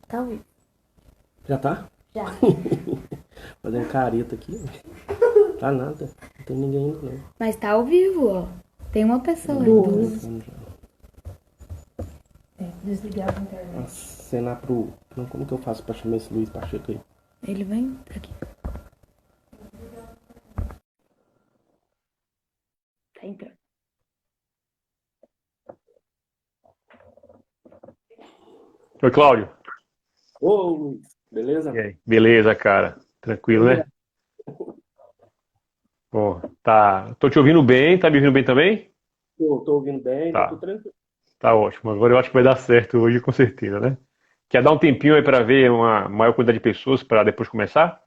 Tá ouvindo? Já tá? Já. Fazendo careta aqui. Tá nada. Não tem ninguém ainda não. Mas tá ao vivo, ó. Tem uma pessoa aí. Tá Duas. entrando já. Desligar a internet. Acenar pro. Não, como que eu faço pra chamar esse Luiz Pacheco aí? Ele vem aqui. Tá entrando. Oi, Cláudio. Ô, Luiz, E beleza? aí? Beleza, cara. Tranquilo, Beleza. né? Bom, tá. Tô te ouvindo bem, tá me ouvindo bem também? Tô ouvindo bem, tá tudo Tá, tranquilo. tá ótimo. Agora eu acho que vai dar certo hoje, com certeza, né? Quer dar um tempinho aí pra ver uma maior quantidade de pessoas pra depois começar?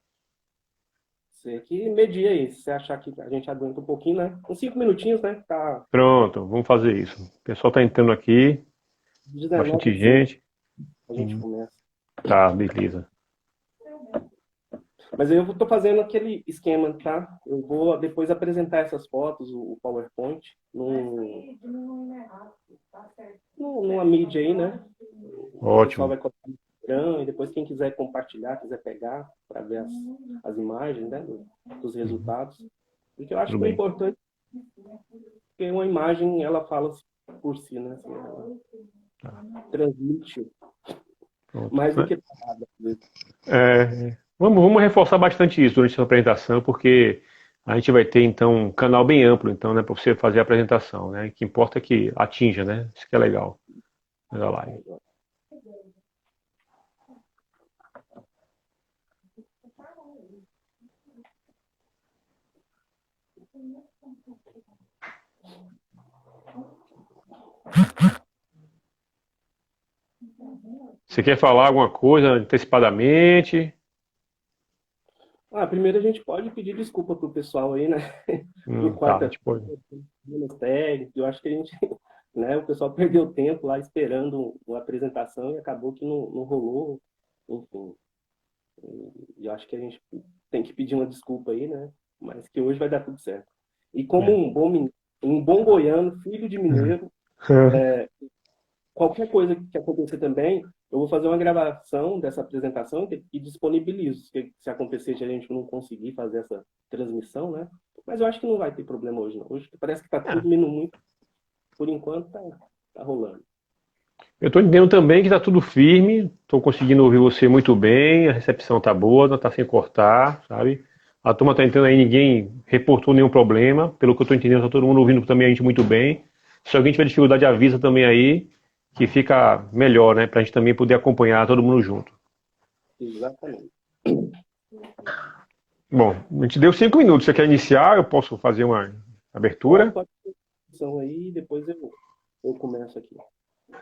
Você que medir aí, se você achar que a gente aguenta um pouquinho, né? Uns 5 minutinhos, né? Tá Pronto, vamos fazer isso. O pessoal tá entrando aqui, 19 bastante e 5 gente. a gente Hum, começa. Tá, beleza. Mas eu tô fazendo aquele esquema, tá? Eu vou depois apresentar essas fotos, o PowerPoint, numa mídia aí, né? O pessoal Ótimo. vai colocar no Instagram e depois quem quiser compartilhar, quiser pegar para ver as imagens, né? Dos Uhum, resultados. Porque eu acho tudo que o bem. importante é que uma imagem, ela fala por si, né? Assim, ela Tá, transmite pronto. mais do que palavras, às vezes. Vamos reforçar bastante isso durante a apresentação, porque a gente vai ter então um canal bem amplo, então, né, para você fazer a apresentação, né? O que importa é que atinja, né? Isso que é legal da live. Você quer falar alguma coisa antecipadamente? Primeiro a gente pode pedir desculpa pro pessoal aí, né? Por Tá, a gente quarta-feira, pode. menos técnico. Eu acho que a gente, né? O pessoal perdeu tempo lá esperando uma apresentação e acabou que não rolou. Enfim, e eu acho que a gente tem que pedir uma desculpa aí, né? Mas que hoje vai dar tudo certo. E como É. um bom goiano, filho de mineiro, qualquer coisa que acontecer também, eu vou fazer uma gravação dessa apresentação e disponibilizo. Se acontecer de a gente não conseguir fazer essa transmissão, né? Mas eu acho que não vai ter problema hoje, não. Hoje parece que está É. tudo indo muito, por enquanto tá rolando. Eu estou entendendo também que está tudo firme, estou conseguindo ouvir você muito bem, a recepção está boa, não está sem cortar, sabe? A turma está entrando aí, ninguém reportou nenhum problema, pelo que eu estou entendendo, está todo mundo ouvindo também a gente muito bem. Se alguém tiver dificuldade, avisa também aí, que fica melhor, né? Para a gente também poder acompanhar todo mundo junto. Exatamente. Bom, a gente deu 5 minutos, você quer iniciar? Eu posso fazer uma Pode, abertura? pode ter discussão aí e depois eu começo aqui.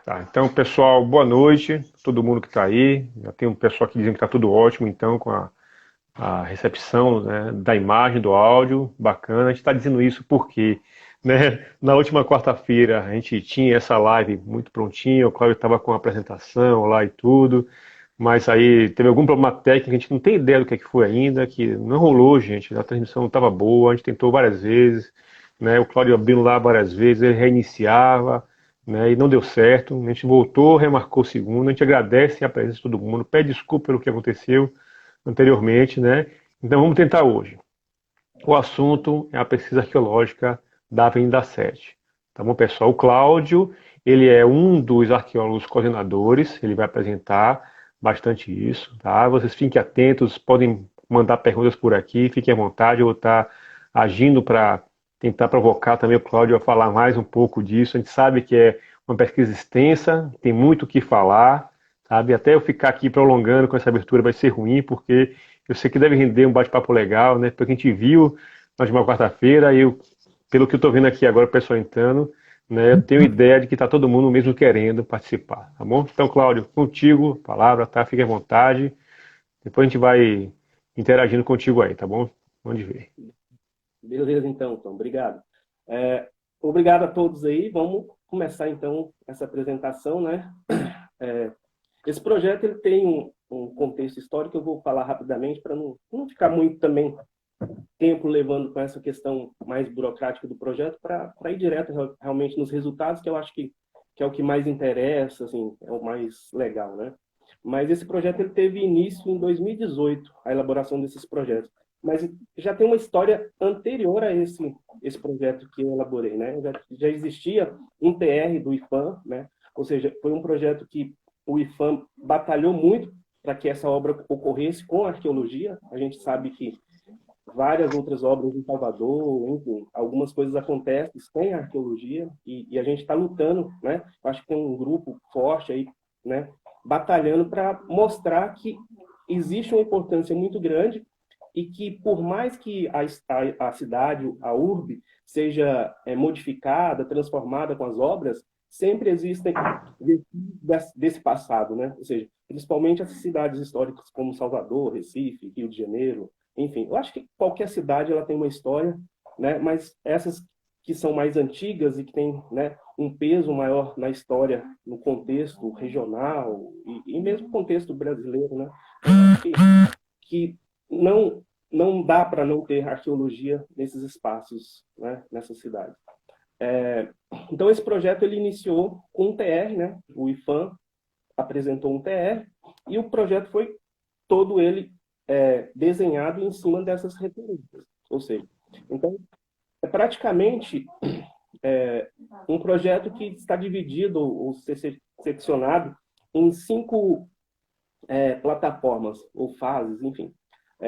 Tá, então, pessoal, boa noite, todo mundo que está aí. Já tem um pessoal aqui dizendo que está tudo ótimo, então, com a recepção, né, da imagem, do áudio, bacana. A gente está dizendo isso porque, né, na última quarta-feira a gente tinha essa live muito prontinha, o Cláudio estava com a apresentação lá e tudo, mas aí teve algum problema técnico, a gente não tem ideia do que foi ainda, que não rolou, gente, a transmissão não estava boa, a gente tentou várias vezes, né, o Cláudio abrindo lá várias vezes, ele reiniciava, né, e não deu certo, a gente voltou, remarcou o segundo, a gente agradece a presença de todo mundo, pede desculpa pelo que aconteceu, anteriormente, né? Então vamos tentar hoje. O assunto é a pesquisa arqueológica da Avenida 7. Tá bom, pessoal? O Cláudio, ele é um dos arqueólogos coordenadores, ele vai apresentar bastante isso, tá? Vocês fiquem atentos, podem mandar perguntas por aqui, fiquem à vontade, eu vou estar agindo para tentar provocar também o Cláudio a falar mais um pouco disso. A gente sabe que é uma pesquisa extensa, tem muito o que falar, sabe? Até eu ficar aqui prolongando com essa abertura vai ser ruim, porque eu sei que deve render um bate-papo legal, né? Porque a gente viu na última quarta-feira, e eu, pelo que eu estou vendo aqui agora, o pessoal entrando, né? Eu tenho ideia de que está todo mundo mesmo querendo participar, tá bom? Então, Cláudio, contigo, palavra, tá? Fique à vontade. Depois a gente vai interagindo contigo aí, tá bom? Vamos ver. Beleza, então, Tom. Obrigado. É, obrigado a todos aí. Vamos começar, então, essa apresentação, né? É, esse projeto ele tem um contexto histórico, eu vou falar rapidamente para não ficar muito também tempo levando com essa questão mais burocrática do projeto para ir direto realmente nos resultados, que eu acho que é o que mais interessa, assim, é o mais legal, né? Mas esse projeto ele teve início em 2018, a elaboração desses projetos. Mas já tem uma história anterior a esse projeto que eu elaborei, né? Já existia um TR do IPHAN, né? Ou seja, foi um projeto que o IPHAN batalhou muito para que essa obra ocorresse com arqueologia. A gente sabe que várias outras obras em Salvador, enfim, algumas coisas acontecem sem arqueologia e a gente está lutando, né? Acho que tem um grupo forte aí, né? Batalhando para mostrar que existe uma importância muito grande e que, por mais que a cidade, a urbe, seja modificada, transformada com as obras, sempre existem desse passado, né? Ou seja, principalmente as cidades históricas como Salvador, Recife, Rio de Janeiro, enfim. Eu acho que qualquer cidade ela tem uma história, né? Mas essas que são mais antigas e que têm, né, um peso maior na história, no contexto regional e mesmo contexto brasileiro, né? Que não dá para não ter arqueologia nesses espaços, né, nessa cidade. Então, esse projeto ele iniciou com um TR, né? O IPHAN apresentou um TR e o projeto foi todo ele desenhado em cima dessas referências. Ou seja, então, é praticamente um projeto que está dividido ou seccionado em 5 plataformas ou fases, enfim.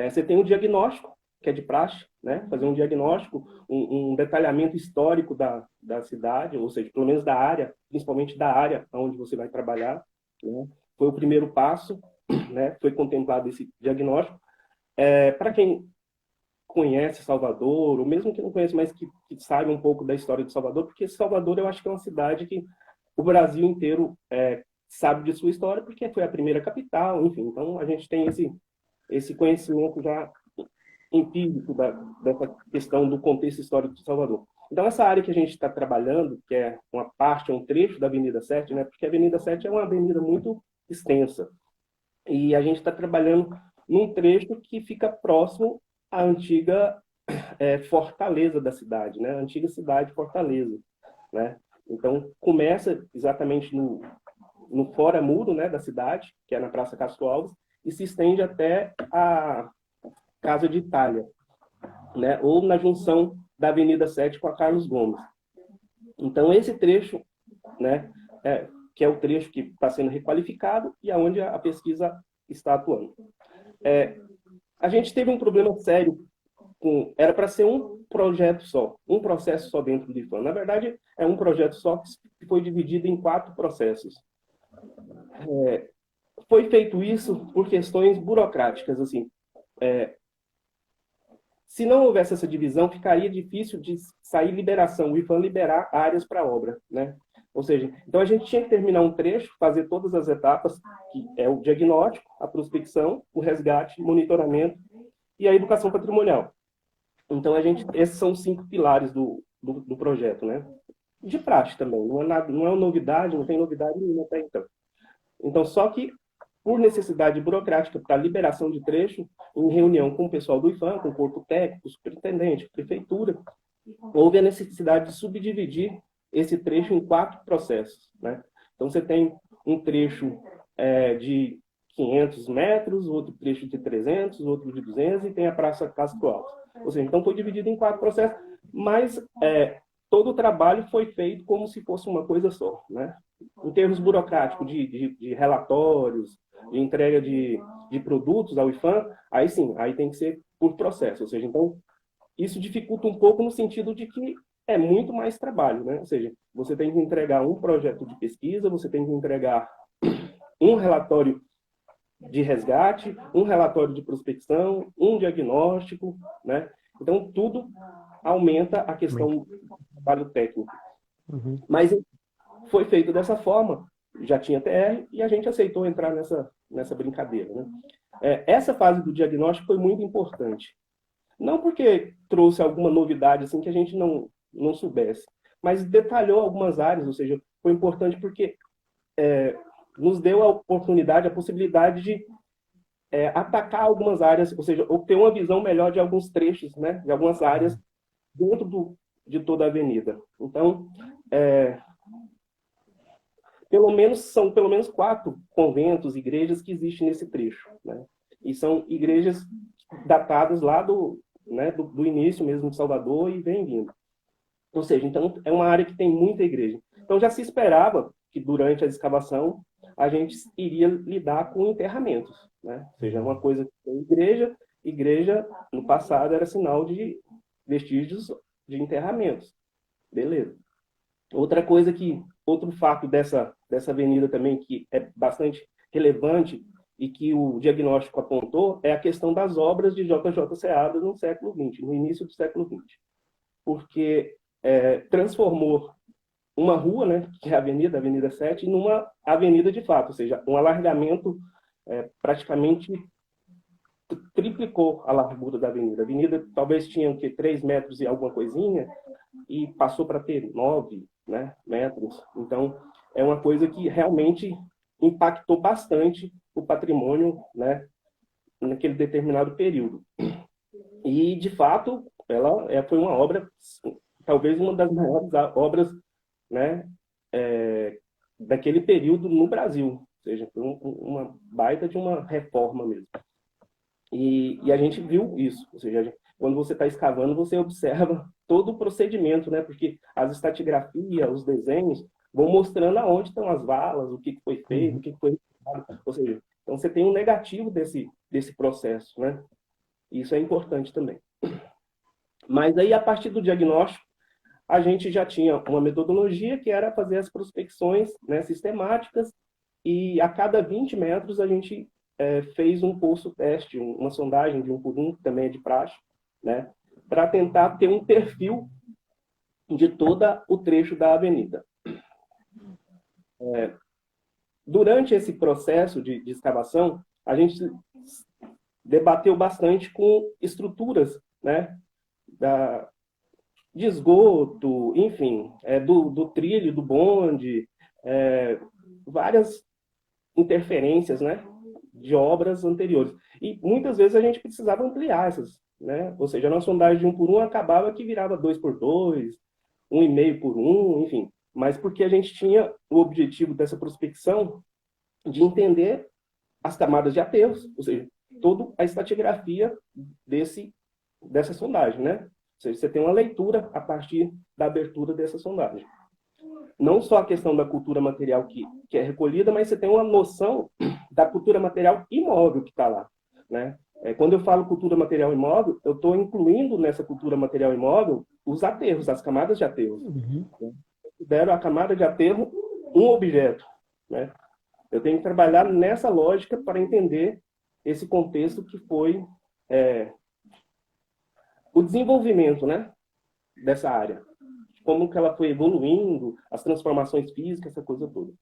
Você tem o diagnóstico, que é de praxe, né? Fazer um diagnóstico, um detalhamento histórico da cidade, ou seja, pelo menos da área, principalmente da área onde você vai trabalhar, né? Foi o primeiro passo, né? Foi contemplado esse diagnóstico. Para quem conhece Salvador, ou mesmo que não conhece, mas que sabe um pouco da história de Salvador, porque Salvador eu acho que é uma cidade que o Brasil inteiro sabe de sua história, porque foi a primeira capital, enfim. Então, a gente tem esse conhecimento já empírico dessa questão do contexto histórico de Salvador. Então, essa área que a gente está trabalhando, que é uma parte, um trecho da Avenida 7, né? Porque a Avenida 7 é uma avenida muito extensa. E a gente está trabalhando num trecho que fica próximo à antiga fortaleza da cidade, né? A antiga cidade Fortaleza, né? Então, começa exatamente no fora-muro, né, da cidade, que é na Praça Castro Alves, e se estende até a Casa de Itália, né, ou na junção da Avenida 7 com a Carlos Gomes. Então, esse trecho, né, que é o trecho que está sendo requalificado e aonde a pesquisa está atuando. A gente teve um problema sério era para ser um projeto só, um processo só dentro do IPHAN. Na verdade, é um projeto só que foi dividido em 4 processos. Foi feito isso por questões burocráticas, assim. Se não houvesse essa divisão, ficaria difícil de sair liberação, o IPHAN liberar áreas para a obra, né? Ou seja, então a gente tinha que terminar um trecho, fazer todas as etapas, que é o diagnóstico, a prospecção, o resgate, monitoramento e a educação patrimonial. Então, esses são os 5 pilares do projeto, né? De praxe também, não é uma novidade, não tem novidade nenhuma até então. Então, só que, por necessidade burocrática para liberação de trecho, em reunião com o pessoal do IPHAN, com o corpo técnico, superintendente, prefeitura, houve a necessidade de subdividir esse trecho em 4 processos, né? Então, você tem um trecho de 500 metros, outro trecho de 300, outro de 200, e tem a Praça Castro Alves. Ou seja, então foi dividido em 4 processos, mas todo o trabalho foi feito como se fosse uma coisa só, né? Em termos burocráticos, de relatórios, de entrega de produtos ao IPHAN, aí sim, aí tem que ser por processo. Ou seja, então, isso dificulta um pouco no sentido de que é muito mais trabalho, né? Ou seja, você tem que entregar um projeto de pesquisa, você tem que entregar um relatório de resgate, um relatório de prospecção, um diagnóstico, né? Então, tudo aumenta a questão do trabalho técnico. Uhum. Mas foi feito dessa forma, já tinha TR, e a gente aceitou entrar nessa brincadeira, né? Essa fase do diagnóstico foi muito importante. Não porque trouxe alguma novidade assim que a gente não soubesse, mas detalhou algumas áreas, ou seja, foi importante porque nos deu a oportunidade, a possibilidade de atacar algumas áreas, ou seja, obter uma visão melhor de alguns trechos, né, de algumas áreas dentro de toda a avenida. Então, são pelo menos 4 conventos, igrejas que existem nesse trecho, né? E são igrejas datadas lá do início mesmo de Salvador e vem vindo. Ou seja, então é uma área que tem muita igreja. Então já se esperava que durante a escavação a gente iria lidar com enterramentos, né? Ou seja, uma coisa que tem igreja no passado era sinal de vestígios de enterramentos. Beleza. Outro fato dessa avenida também que é bastante relevante e que o diagnóstico apontou é a questão das obras de J.J. Seabra no século XX, no início do século XX. Porque transformou uma rua, né, que é a Avenida 7, numa avenida de fato, ou seja, um alargamento praticamente triplicou a largura da avenida. A avenida talvez tinha 3 metros e alguma coisinha, e passou para ter 9, né, metros. Então, é uma coisa que realmente impactou bastante o patrimônio, né, naquele determinado período. E, de fato, ela foi uma obra, talvez uma das maiores obras, né, daquele período no Brasil. Ou seja, foi uma baita de uma reforma mesmo. E a gente viu isso. Ou seja, quando você está escavando, você observa todo o procedimento, né? Porque as estratigrafias, os desenhos, vão mostrando aonde estão as valas, o que foi feito, o que foi... Ou seja, então você tem um negativo desse processo, né? Isso é importante também. Mas aí, a partir do diagnóstico, a gente já tinha uma metodologia que era fazer as prospecções, né, sistemáticas, e a cada 20 metros a gente fez um pulso teste, uma sondagem de 1 por 1, que também é de praxe, né, para tentar ter um perfil de todo o trecho da avenida. Durante esse processo de escavação, a gente debateu bastante com estruturas, né, de esgoto, enfim, do trilho, do bonde, várias interferências, né, de obras anteriores. E muitas vezes a gente precisava ampliar essas, né? Ou seja, a nossa sondagem de 1 por 1 acabava que virava 2 por 2, 1,5 por 1, enfim. Mas porque a gente tinha o objetivo dessa prospecção de entender as camadas de aterros, ou seja, toda a estratigrafia dessa sondagem, né? Ou seja, você tem uma leitura a partir da abertura dessa sondagem. Não só a questão da cultura material que é recolhida, mas você tem uma noção da cultura material imóvel que está lá, né? Quando eu falo cultura material imóvel, eu estou incluindo nessa cultura material imóvel os aterros, as camadas de aterros. Eu considero a camada de aterro um objeto, né? Eu tenho que trabalhar nessa lógica para entender esse contexto que foi o desenvolvimento, né, dessa área. Como que ela foi evoluindo, as transformações físicas, essa coisa toda.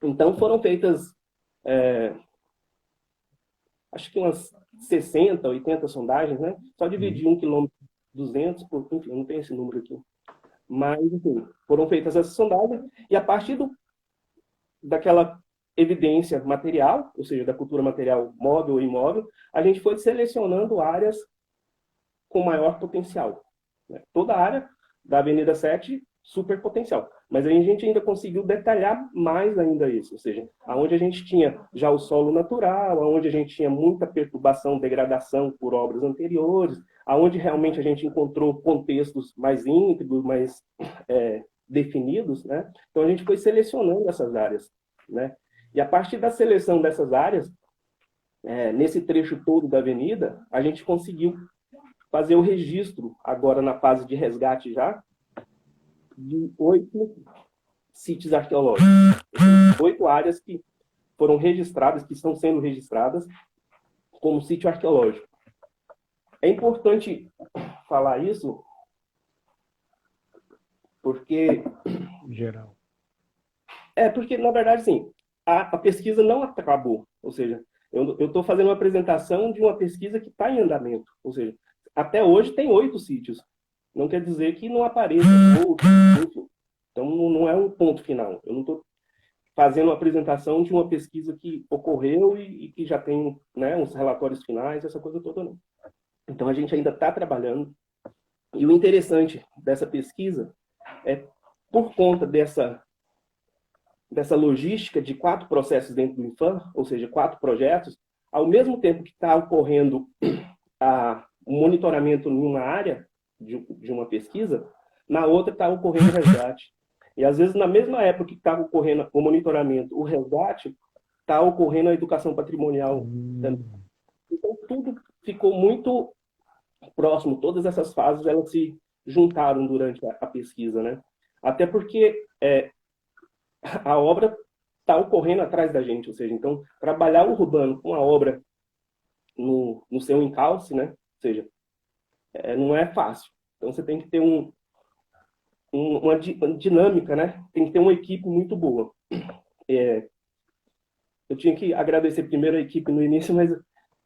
Então, foram feitas, acho que umas 60, 80 sondagens, né? Só dividir 1 km 200, enfim, não tem esse número aqui. Mas, enfim, foram feitas essas sondagens, e a partir daquela evidência material, ou seja, da cultura material móvel e imóvel, a gente foi selecionando áreas com maior potencial, né? Toda a área da Avenida 7, super potencial. Mas aí a gente ainda conseguiu detalhar mais ainda isso, ou seja, aonde a gente tinha já o solo natural, aonde a gente tinha muita perturbação, degradação por obras anteriores, aonde realmente a gente encontrou contextos mais íntegros, mais definidos, né? Então a gente foi selecionando essas áreas, né? E a partir da seleção dessas áreas, nesse trecho todo da avenida, a gente conseguiu fazer o registro, agora na fase de resgate já, de 8 sítios arqueológicos. 8 áreas que foram registradas, que estão sendo registradas como sítio arqueológico. É importante falar isso, porque... Geral. Porque, na verdade, sim, a pesquisa não acabou. Ou seja, eu estou fazendo uma apresentação de uma pesquisa que está em andamento. Ou seja, até hoje tem 8 sítios. Não quer dizer que não apareça outros, enfim. Então, não é um ponto final. Eu não estou fazendo uma apresentação de uma pesquisa que ocorreu e que já tem, né, uns relatórios finais, essa coisa toda, não. Então, a gente ainda está trabalhando. E o interessante dessa pesquisa é, por conta dessa dessa logística de 4 processos dentro do INFAM, ou seja, 4 projetos, ao mesmo tempo que está ocorrendo o monitoramento em uma área de uma pesquisa, na outra está ocorrendo o resgate. E, às vezes, na mesma época que está ocorrendo o monitoramento, o resgate, está ocorrendo a educação patrimonial também. Então, tudo ficou muito próximo, todas essas fases elas se juntaram durante a pesquisa, né? Até porque a obra está ocorrendo atrás da gente, ou seja, então, trabalhar o urbano com a obra no seu encalce, né? Ou seja, não é fácil. Então, você tem que ter uma dinâmica, né? Tem que ter uma equipe muito boa. Eu tinha que agradecer primeiro a equipe no início, mas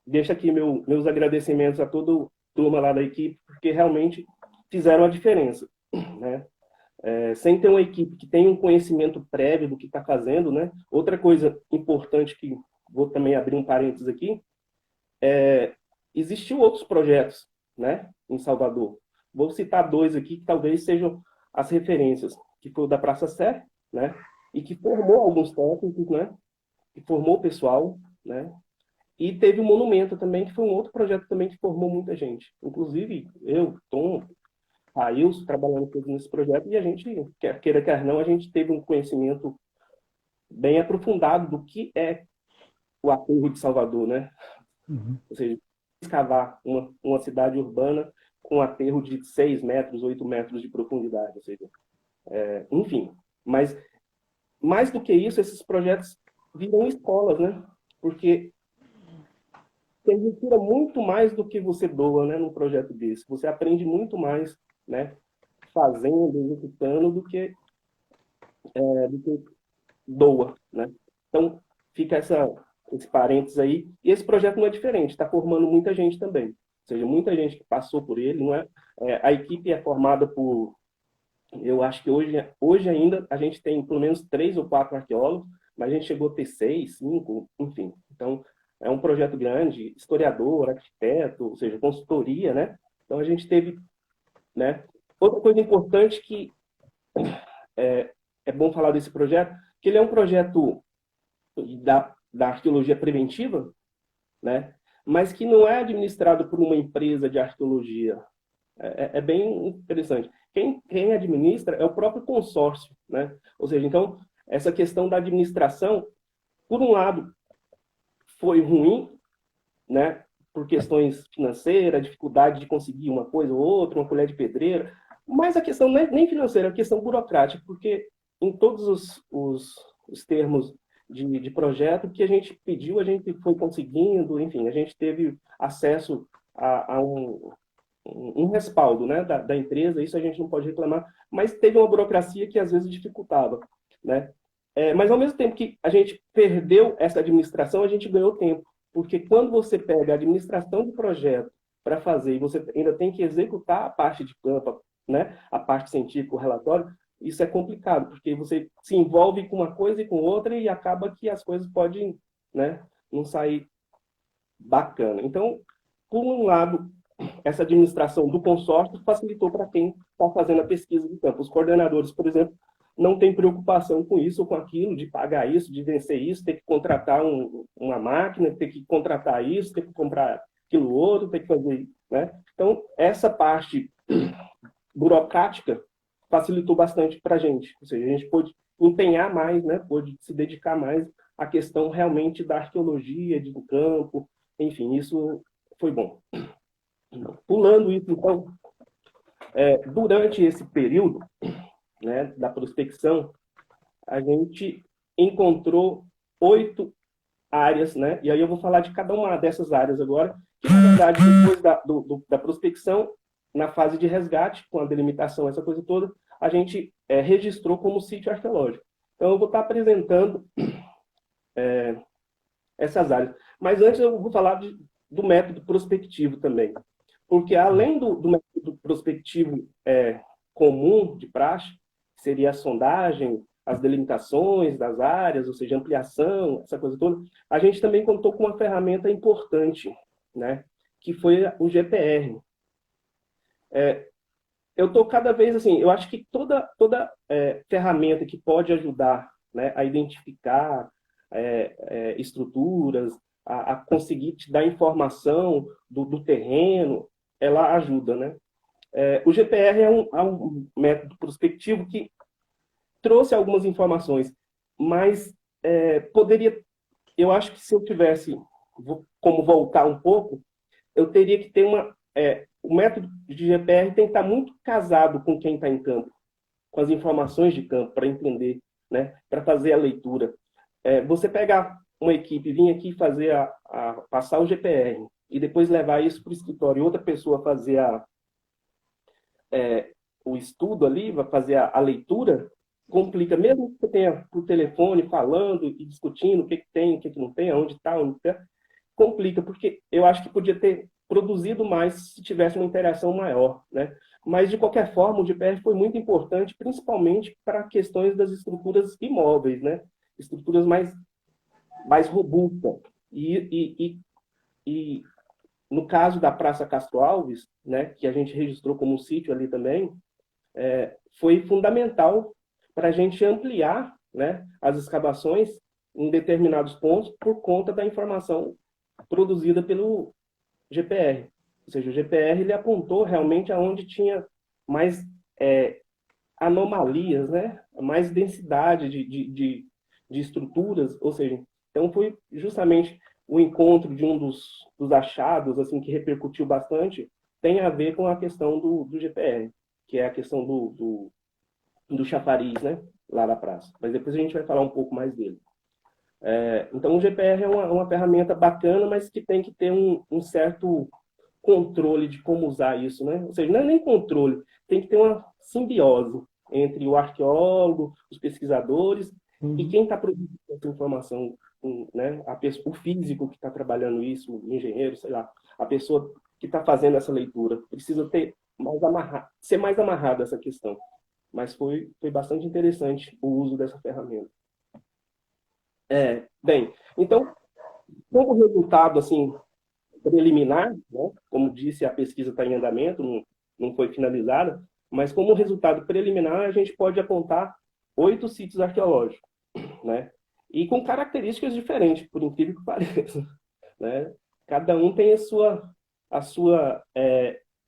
deixo aqui meus agradecimentos a toda a turma lá da equipe, porque realmente fizeram a diferença, né? Sem ter uma equipe que tenha um conhecimento prévio do que está fazendo, né? Outra coisa importante que vou também abrir um parênteses aqui, existiu outros projetos, né, em Salvador. Vou citar 2 aqui que talvez sejam as referências, que foi o da Praça Sé, né, e que formou alguns técnicos, né, que formou o pessoal, né, e teve o Monumento também, que foi um outro projeto também que formou muita gente. Inclusive, eu, Tom, Ailson, trabalhando todos nesse projeto, e a gente, queira quer não, a gente teve um conhecimento bem aprofundado do que é o aterro de Salvador, né? Ou seja, escavar uma cidade urbana com um aterro de 6 metros, 8 metros de profundidade. Ou seja, enfim, mas mais do que isso, esses projetos viram escolas, né? Porque você retira muito mais do que você doa, né, num projeto desse. Você aprende muito mais, né, fazendo, executando, do que doa, né? Então, fica esse parênteses aí. E esse projeto não é diferente, está formando muita gente também. Ou seja, muita gente que passou por ele, não é? A equipe é formada por, eu acho que hoje ainda a gente tem pelo menos 3 ou 4 arqueólogos, mas a gente chegou a ter 6, 5, enfim. Então, é um projeto grande, historiador, arquiteto, ou seja, consultoria, né? Então, a gente teve, né? Outra coisa importante que é bom falar desse projeto, que ele é um projeto da arqueologia preventiva, né? Mas que não é administrado por uma empresa de arqueologia. É bem interessante. Quem administra é o próprio consórcio, né? Ou seja, então, essa questão da administração, por um lado, foi ruim, né? Por questões financeiras, dificuldade de conseguir uma coisa ou outra, uma colher de pedreira, mas a questão não é nem financeira, é a questão burocrática, porque em todos os termos de projeto que a gente pediu, a gente foi conseguindo, enfim, a gente teve acesso a um respaldo, né, da empresa, isso a gente não pode reclamar, mas teve uma burocracia que às vezes dificultava, né? Mas ao mesmo tempo que a gente perdeu essa administração, a gente ganhou tempo, porque quando você pega a administração do projeto para fazer e você ainda tem que executar a parte de campo, né, a parte científica, o relatório, isso é complicado, porque você se envolve com uma coisa e com outra e acaba que as coisas podem, né, não sair bacana. Então, por um lado, essa administração do consórcio facilitou para quem está fazendo a pesquisa de campo. Os coordenadores, por exemplo, não têm preocupação com isso ou com aquilo, de pagar isso, de vencer isso, ter que contratar uma máquina, ter que contratar isso, ter que comprar aquilo outro, ter que fazer, né? Então, essa parte burocrática facilitou bastante para a gente. Ou seja, a gente pôde empenhar mais, né? Pôde se dedicar mais à questão realmente da arqueologia, do campo, enfim, isso foi bom. Pulando isso, então, durante esse período, né, da prospecção, a gente encontrou 8 áreas, né? E aí eu vou falar de cada uma dessas áreas agora, que, na verdade, depois da prospecção, na fase de resgate, com a delimitação, essa coisa toda, a gente registrou como sítio arqueológico. Então, eu vou estar apresentando essas áreas. Mas antes eu vou falar do método prospectivo também. Porque além do método prospectivo comum de praxe, que seria a sondagem, as delimitações das áreas, ou seja, ampliação, essa coisa toda, a gente também contou com uma ferramenta importante, né, que foi o GPR. Eu estou cada vez assim, eu acho que toda ferramenta que pode ajudar né, a identificar estruturas, a conseguir te dar informação do terreno, ela ajuda, né? O GPR é um método prospectivo que trouxe algumas informações, mas eu acho que se eu tivesse como voltar um pouco, eu teria que ter o método de GPR tem que estar muito casado com quem está em campo, com as informações de campo, para entender, né, para fazer a leitura. Você pegar uma equipe, vir aqui fazer passar o GPR e depois levar isso para o escritório e outra pessoa fazer o estudo ali, vai fazer a leitura, complica, mesmo que você tenha por telefone falando e discutindo o que tem, o que não tem, onde está, complica, porque eu acho que podia ter produzido mais se tivesse uma interação maior, né? Mas, de qualquer forma, o GPR foi muito importante, principalmente para questões das estruturas imóveis, né? Estruturas mais robustas. E no caso da Praça Castro Alves, né, que a gente registrou como um sítio ali também, foi fundamental para a gente ampliar, né, as escavações em determinados pontos por conta da informação produzida pelo GPR. Ou seja, o GPR ele apontou realmente aonde tinha mais anomalias, né, mais densidade de estruturas, ou seja, então foi justamente o encontro de um dos achados assim que repercutiu bastante, tem a ver com a questão do GPR, que é a questão do chafariz, né, lá na praça. Mas depois a gente vai falar um pouco mais dele. Então, o GPR é uma ferramenta bacana, mas que tem que ter um certo controle de como usar isso, né? Ou seja, não é nem controle, tem que ter uma simbiose entre o arqueólogo, os pesquisadores e quem está produzindo essa informação, né? O físico que está trabalhando isso, o engenheiro, sei lá, a pessoa que está fazendo essa leitura. Precisa ser mais amarrada essa questão. Mas foi bastante interessante o uso dessa ferramenta. Bem, então, como resultado assim, preliminar, né, como disse, a pesquisa está em andamento, não foi finalizada, mas como resultado preliminar, a gente pode apontar 8 sítios arqueológicos, né, e com características diferentes, por incrível que pareça. Né? Cada um tem a sua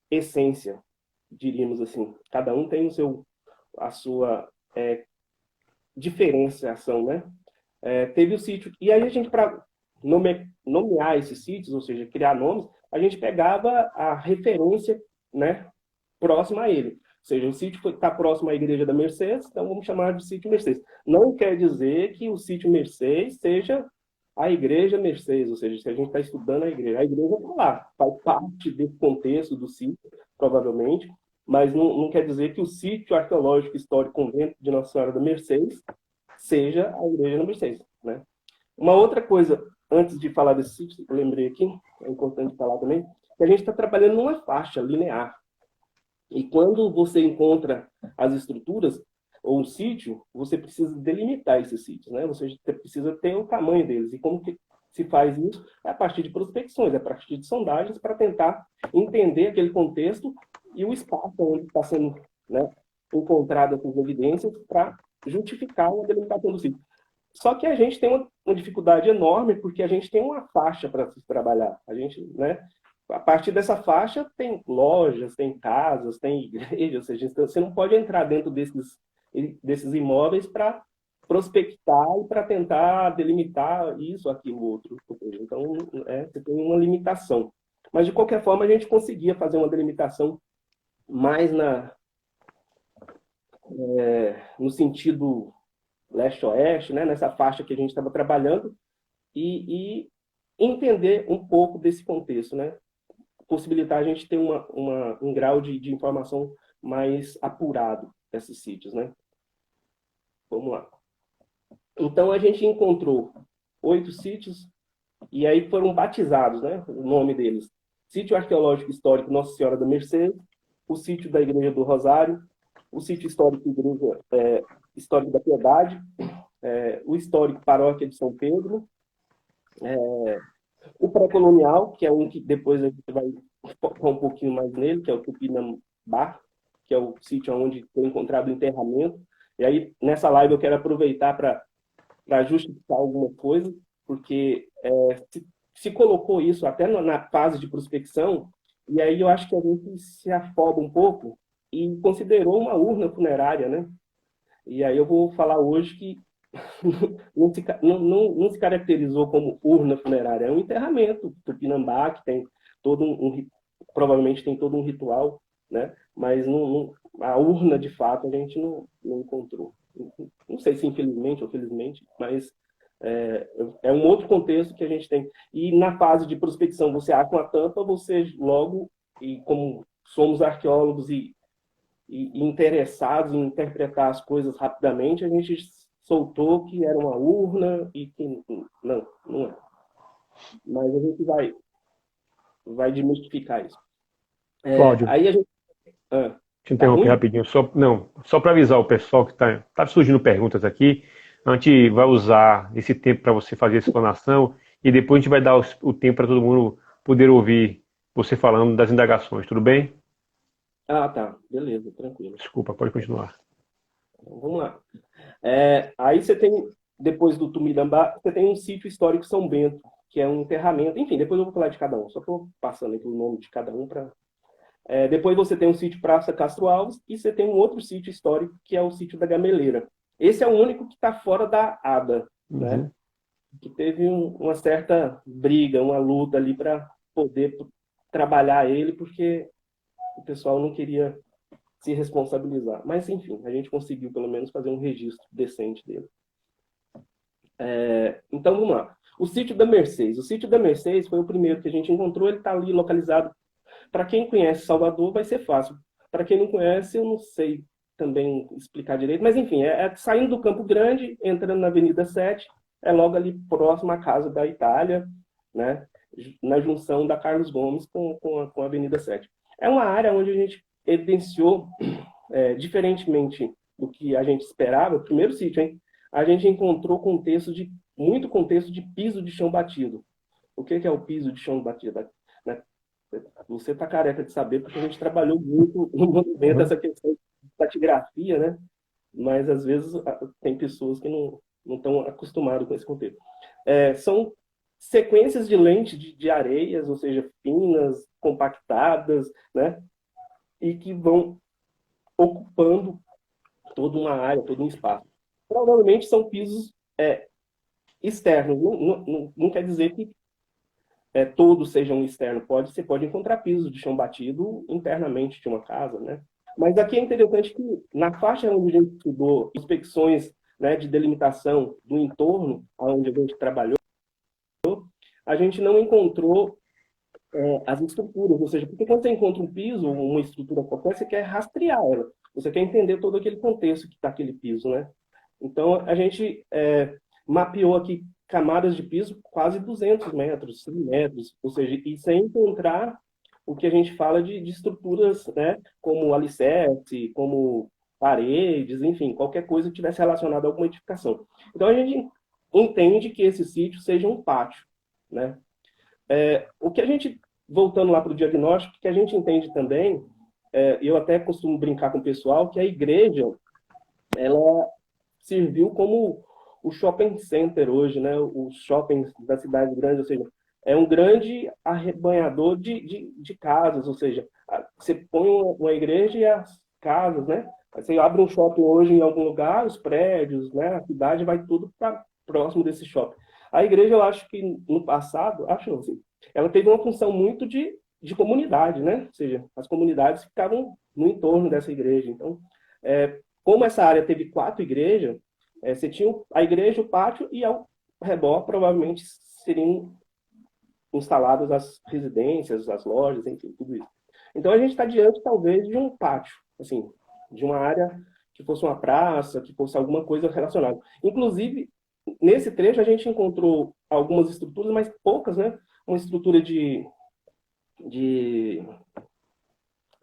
essência, diríamos assim. Cada um tem a sua diferenciação, né? Teve o sítio, e aí a gente, para nomear esses sítios, ou seja, criar nomes, a gente pegava a referência, né, próxima a ele. Ou seja, o sítio está próximo à Igreja da Mercês, então vamos chamar de sítio Mercês. Não quer dizer que o sítio Mercês seja a Igreja Mercês, ou seja, se a gente está estudando a igreja está lá, faz parte desse contexto do sítio, provavelmente, mas não quer dizer que o sítio arqueológico histórico convento de Nossa Senhora da Mercês seja a Igreja número 6, né? Uma outra coisa, antes de falar desse sítio, eu lembrei aqui, é importante falar também, que a gente está trabalhando numa faixa linear. E quando você encontra as estruturas, ou um sítio, você precisa delimitar esses sítios, né? Você precisa ter o tamanho deles. E como que se faz isso? É a partir de prospecções, é a partir de sondagens, para tentar entender aquele contexto e o espaço onde está sendo, né, encontrado essas evidências para justificar uma delimitação do sítio. Só que a gente tem uma dificuldade enorme, porque a gente tem uma faixa para se trabalhar. A gente, né, a partir dessa faixa tem lojas, tem casas, tem igrejas, ou seja, você não pode entrar dentro desses imóveis para prospectar e para tentar delimitar isso, aquilo, outro. Então, você tem uma limitação. Mas, de qualquer forma, a gente conseguia fazer uma delimitação mais no sentido leste-oeste, né, nessa faixa que a gente estava trabalhando, e entender um pouco desse contexto, né, possibilitar a gente ter um grau de informação mais apurado desses sítios, né. Vamos lá. Então, a gente encontrou 8 sítios, e aí foram batizados, né, o nome deles. Sítio Arqueológico Histórico Nossa Senhora da Mercê, o sítio da Igreja do Rosário, o sítio histórico Igreja Histórico da Piedade, o histórico Paróquia de São Pedro, o pré-colonial, que é um que depois a gente vai focar um pouquinho mais nele, que é o Tupinambá, que é o sítio onde foi encontrado o enterramento. E aí, nessa live, eu quero aproveitar para justificar alguma coisa, porque se colocou isso até na fase de prospecção, e aí eu acho que a gente se afoba um pouco e considerou uma urna funerária, né? E aí eu vou falar hoje que não se caracterizou como urna funerária, é um enterramento tupinambá, que tem todo provavelmente tem todo um ritual, né? Mas a urna, de fato, a gente não encontrou. Não sei se infelizmente ou felizmente, mas é um outro contexto que a gente tem. E na fase de prospecção, você acha uma tampa, você logo, e como somos arqueólogos e interessados em interpretar as coisas rapidamente, a gente soltou que era uma urna e que não é. Mas a gente vai desmistificar isso. Cláudio, Aí a gente... te Tá interromper ruim? rapidinho, só para avisar o pessoal que tá surgindo perguntas aqui, a gente vai usar esse tempo para você fazer a explanação e depois a gente vai dar o tempo para todo mundo poder ouvir você falando das indagações, tudo bem? Ah, tá. Beleza, tranquilo. Desculpa, pode continuar. Então, vamos lá. Aí você tem, depois do Tumidambá, você tem um sítio histórico São Bento, que é um enterramento. Enfim, depois eu vou falar de cada um. Só estou passando aqui o nome de cada um para... depois você tem o sítio Praça Castro Alves e você tem um outro sítio histórico, que é o sítio da Gameleira. Esse é o único que está fora da ADA, né? Que teve uma certa briga, uma luta ali para poder trabalhar ele, porque o pessoal não queria se responsabilizar. Mas, enfim, a gente conseguiu pelo menos fazer um registro decente dele. Então, vamos lá. O sítio da Mercês. O sítio da Mercês foi o primeiro que a gente encontrou, ele está ali localizado. Para quem conhece Salvador, vai ser fácil. Para quem não conhece, eu não sei também explicar direito, mas enfim, saindo do Campo Grande, entrando na Avenida 7, é logo ali próximo à Casa da Itália, né? Na junção da Carlos Gomes com a Avenida 7. É uma área onde a gente evidenciou, diferentemente do que a gente esperava, o primeiro sítio, hein? A gente encontrou muito contexto de piso de chão batido. O que é o piso de chão batido? Né? Você está careca de saber, porque a gente trabalhou muito no movimento essa questão de estratigrafia, né? Mas às vezes tem pessoas que não estão acostumadas com esse contexto. São sequências de lentes de areias, ou seja, finas, compactadas, né? E que vão ocupando toda uma área, todo um espaço. Provavelmente são pisos externos. Não quer dizer que todos sejam externos. Você pode encontrar pisos de chão batido internamente de uma casa, né? Mas aqui é interessante que na faixa onde a gente estudou inspecções, né, de delimitação do entorno onde a gente trabalhou, a gente não encontrou as estruturas, ou seja, porque quando você encontra um piso ou uma estrutura qualquer, você quer rastrear ela, você quer entender todo aquele contexto que está aquele piso, né? Então, a gente mapeou aqui camadas de piso quase 200 metros, 100 metros, ou seja, e sem encontrar o que a gente fala de estruturas, né, como alicerce, como paredes, enfim, qualquer coisa que tivesse relacionada a alguma edificação. Então, a gente entende que esse sítio seja um pátio, né? O que a gente, voltando lá para o diagnóstico, que a gente entende também, eu até costumo brincar com o pessoal, que a igreja, ela serviu como o shopping center hoje, né? Os shoppings da cidade grande, ou seja, é um grande arrebanhador de casas, ou seja, você põe uma igreja e as casas, né? Você abre um shopping hoje em algum lugar, os prédios, né? A cidade vai tudo para próximo desse shopping. A igreja, eu acho que no passado, acho não, assim, ela teve uma função muito de comunidade, né? Ou seja, as comunidades ficavam no entorno dessa igreja. Então, como essa área teve 4 igrejas, você tinha a igreja, o pátio, e ao redor provavelmente seriam instaladas as residências, as lojas, enfim, tudo isso. Então a gente está diante, talvez, de um pátio, assim, de uma área que fosse uma praça, que fosse alguma coisa relacionada. Inclusive, nesse trecho a gente encontrou algumas estruturas, mas poucas, né? Uma estrutura de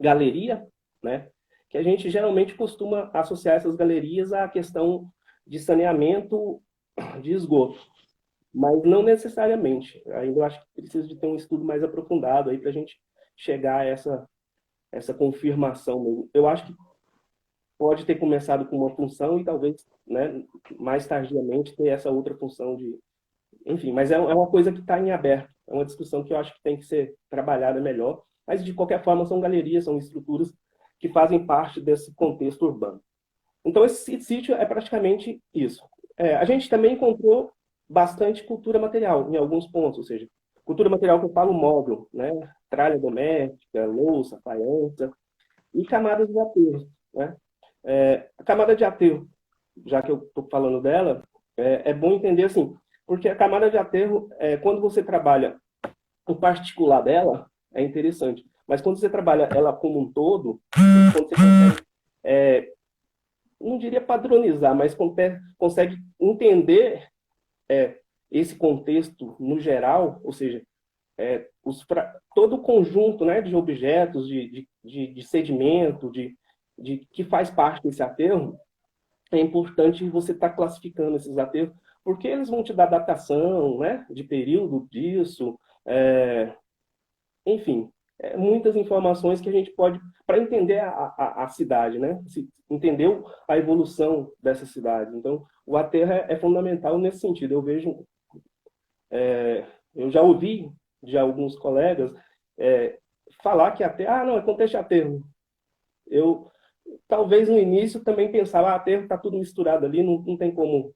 galeria, né? Que a gente geralmente costuma associar essas galerias à questão de saneamento de esgoto, mas não necessariamente. Ainda eu acho que precisa de ter um estudo mais aprofundado aí para a gente chegar a essa confirmação mesmo. Eu acho que pode ter começado com uma função e talvez, né, mais tardiamente ter essa outra função de... Enfim, mas é uma coisa que está em aberto, é uma discussão que eu acho que tem que ser trabalhada melhor, mas de qualquer forma são galerias, são estruturas que fazem parte desse contexto urbano. Então esse sítio é praticamente isso. A gente também encontrou bastante cultura material em alguns pontos, ou seja, cultura material que eu falo móvel, né? Tralha doméstica, louça, faiança e camadas de aterro, né? A camada de aterro, já que eu estou falando dela, é bom entender assim, porque a camada de aterro, quando você trabalha o particular dela, é interessante, mas quando você trabalha ela como um todo, quando você consegue, não diria padronizar, mas consegue entender esse contexto no geral, ou seja, todo o conjunto, né, de objetos, de sedimento, que faz parte desse aterro, é importante você estar classificando esses aterros, porque eles vão te dar datação, né, de período disso, enfim, muitas informações que a gente pode, para entender a cidade, né, entender a evolução dessa cidade. Então, o aterro é fundamental nesse sentido. Eu vejo, eu já ouvi de alguns colegas falar que aterro, não, é contexto de aterro. Eu, talvez no início também pensava, aterro está tudo misturado ali, não tem como.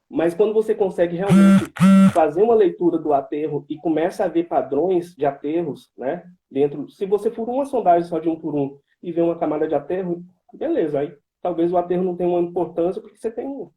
Mas quando você consegue realmente fazer uma leitura do aterro e começa a ver padrões de aterros, né, dentro, se você for uma sondagem só de um por um e ver uma camada de aterro, beleza, aí talvez o aterro não tenha uma importância porque você tem um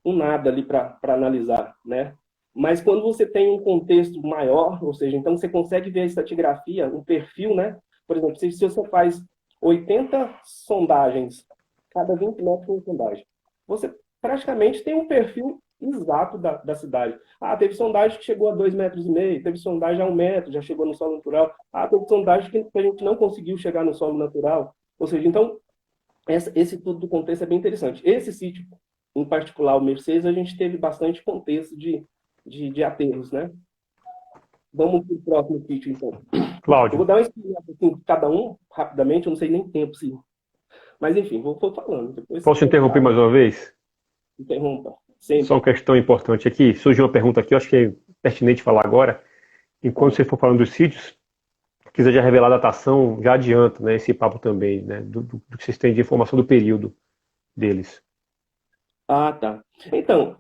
nada ali para analisar, né? Mas quando você tem um contexto maior, ou seja, então você consegue ver a estratigrafia, um perfil, né? Por exemplo, se você faz 80 sondagens, cada 20 metros uma sondagem, você praticamente tem um perfil exato da cidade. Teve sondagem que chegou a 2,5 metros, teve sondagem a 1 metro, já chegou no solo natural. Teve sondagem que a gente não conseguiu chegar no solo natural. Ou seja, então, esse tudo do contexto é bem interessante. Esse sítio, em particular, o Mercedes, a gente teve bastante contexto de aterros, né? Vamos para o próximo sítio, então. Cláudio. Eu vou dar uma explicação assim, de cada um, rapidamente, eu não sei nem tempo, sim. Mas, enfim, vou falando. Depois posso interromper mais uma vez? Interrompa. Sempre. Só uma questão importante aqui. Surgiu uma pergunta aqui, eu acho que é pertinente falar agora. Enquanto você for falando dos sítios, quiser já revelar a datação, já adianta, né, esse papo também, né, do que vocês têm de informação do período deles. Tá. Então,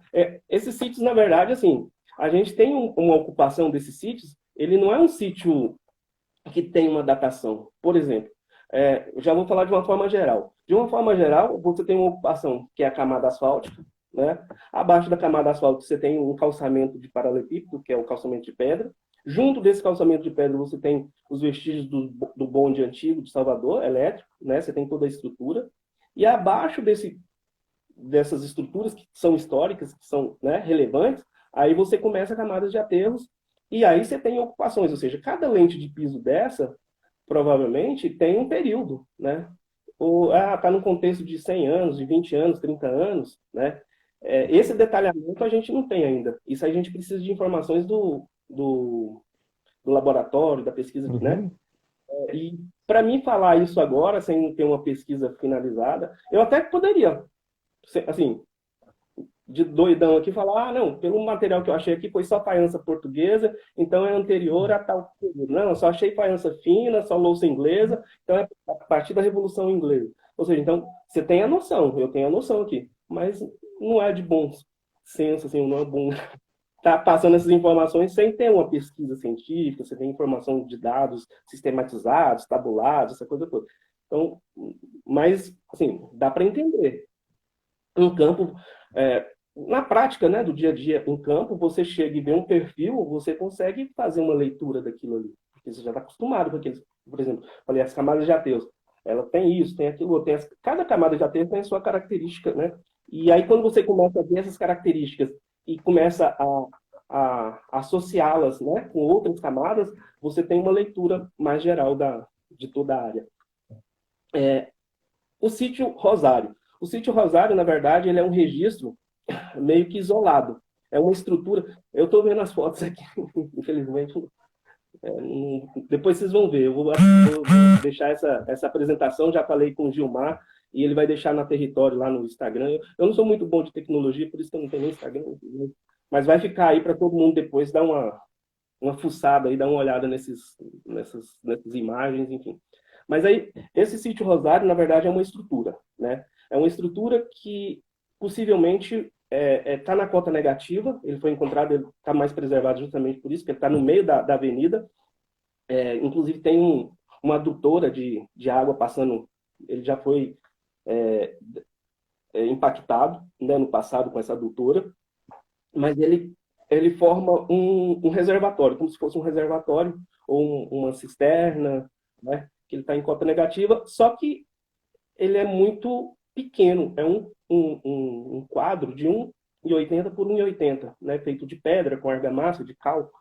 esses sítios, na verdade, assim, a gente tem uma ocupação desses sítios, ele não é um sítio que tem uma datação. Por exemplo, já vou falar de uma forma geral. De uma forma geral, você tem uma ocupação que é a camada asfáltica, né? Abaixo da camada asfáltica você tem um calçamento de paralelepípedo, que é o calçamento de pedra. Junto desse calçamento de pedra você tem os vestígios do bonde antigo de Salvador, elétrico, né? Você tem toda a estrutura. E abaixo dessas estruturas que são históricas, que são, né, relevantes, aí você começa camadas de aterros, e aí você tem ocupações, ou seja, cada lente de piso dessa, provavelmente, tem um período, né? Está num contexto de 100 anos, de 20 anos, 30 anos, né? Esse detalhamento a gente não tem ainda. Isso a gente precisa de informações do laboratório, da pesquisa, né? E para mim falar isso agora, sem ter uma pesquisa finalizada, eu até poderia, assim, de doidão aqui, falar, não, pelo material que eu achei aqui foi só faiança portuguesa, então é anterior a tal período. Não, eu só achei faiança fina, só louça inglesa, então é a partir da Revolução Inglesa. Ou seja, então, você tem a noção, eu tenho a noção aqui, mas não é de bom senso, assim, não é bom estar passando essas informações sem ter uma pesquisa científica, você tem informação de dados sistematizados, tabulados, essa coisa toda. Então, mas, assim, dá para entender. Em campo, na prática, né, do dia a dia em campo, você chega e vê um perfil, você consegue fazer uma leitura daquilo ali, porque você já está acostumado com aqueles, por exemplo, falei, as camadas de aterros, ela tem isso, tem aquilo, cada camada de aterro tem a sua característica, né? E aí quando você começa a ver essas características e começa a associá-las, né, com outras camadas, você tem uma leitura mais geral de toda a área. O sítio Rosário. O sítio Rosário, na verdade, ele é um registro meio que isolado. É uma estrutura... Eu estou vendo as fotos aqui, infelizmente. Depois vocês vão ver. Eu vou deixar essa apresentação. Já falei com o Gilmar. e ele vai deixar na território lá no Instagram. Eu não sou muito bom de tecnologia, por isso que eu não tenho nem Instagram, mas vai ficar aí para todo mundo depois dar uma fuçada aí, dar uma olhada nessas imagens, enfim. Mas aí, esse sítio Rosário, na verdade, é uma estrutura, né? É uma estrutura que possivelmente está na cota negativa, ele foi encontrado, ele está mais preservado justamente por isso, que ele está no meio da avenida, inclusive tem uma adutora de água passando, ele já foi impactado, né, no passado com essa adutora, mas ele forma um reservatório, como se fosse um reservatório ou uma cisterna, né, que ele está em cota negativa, só que ele é muito pequeno, é um quadro de 1,80 por 1,80, né, feito de pedra, com argamassa, de cal,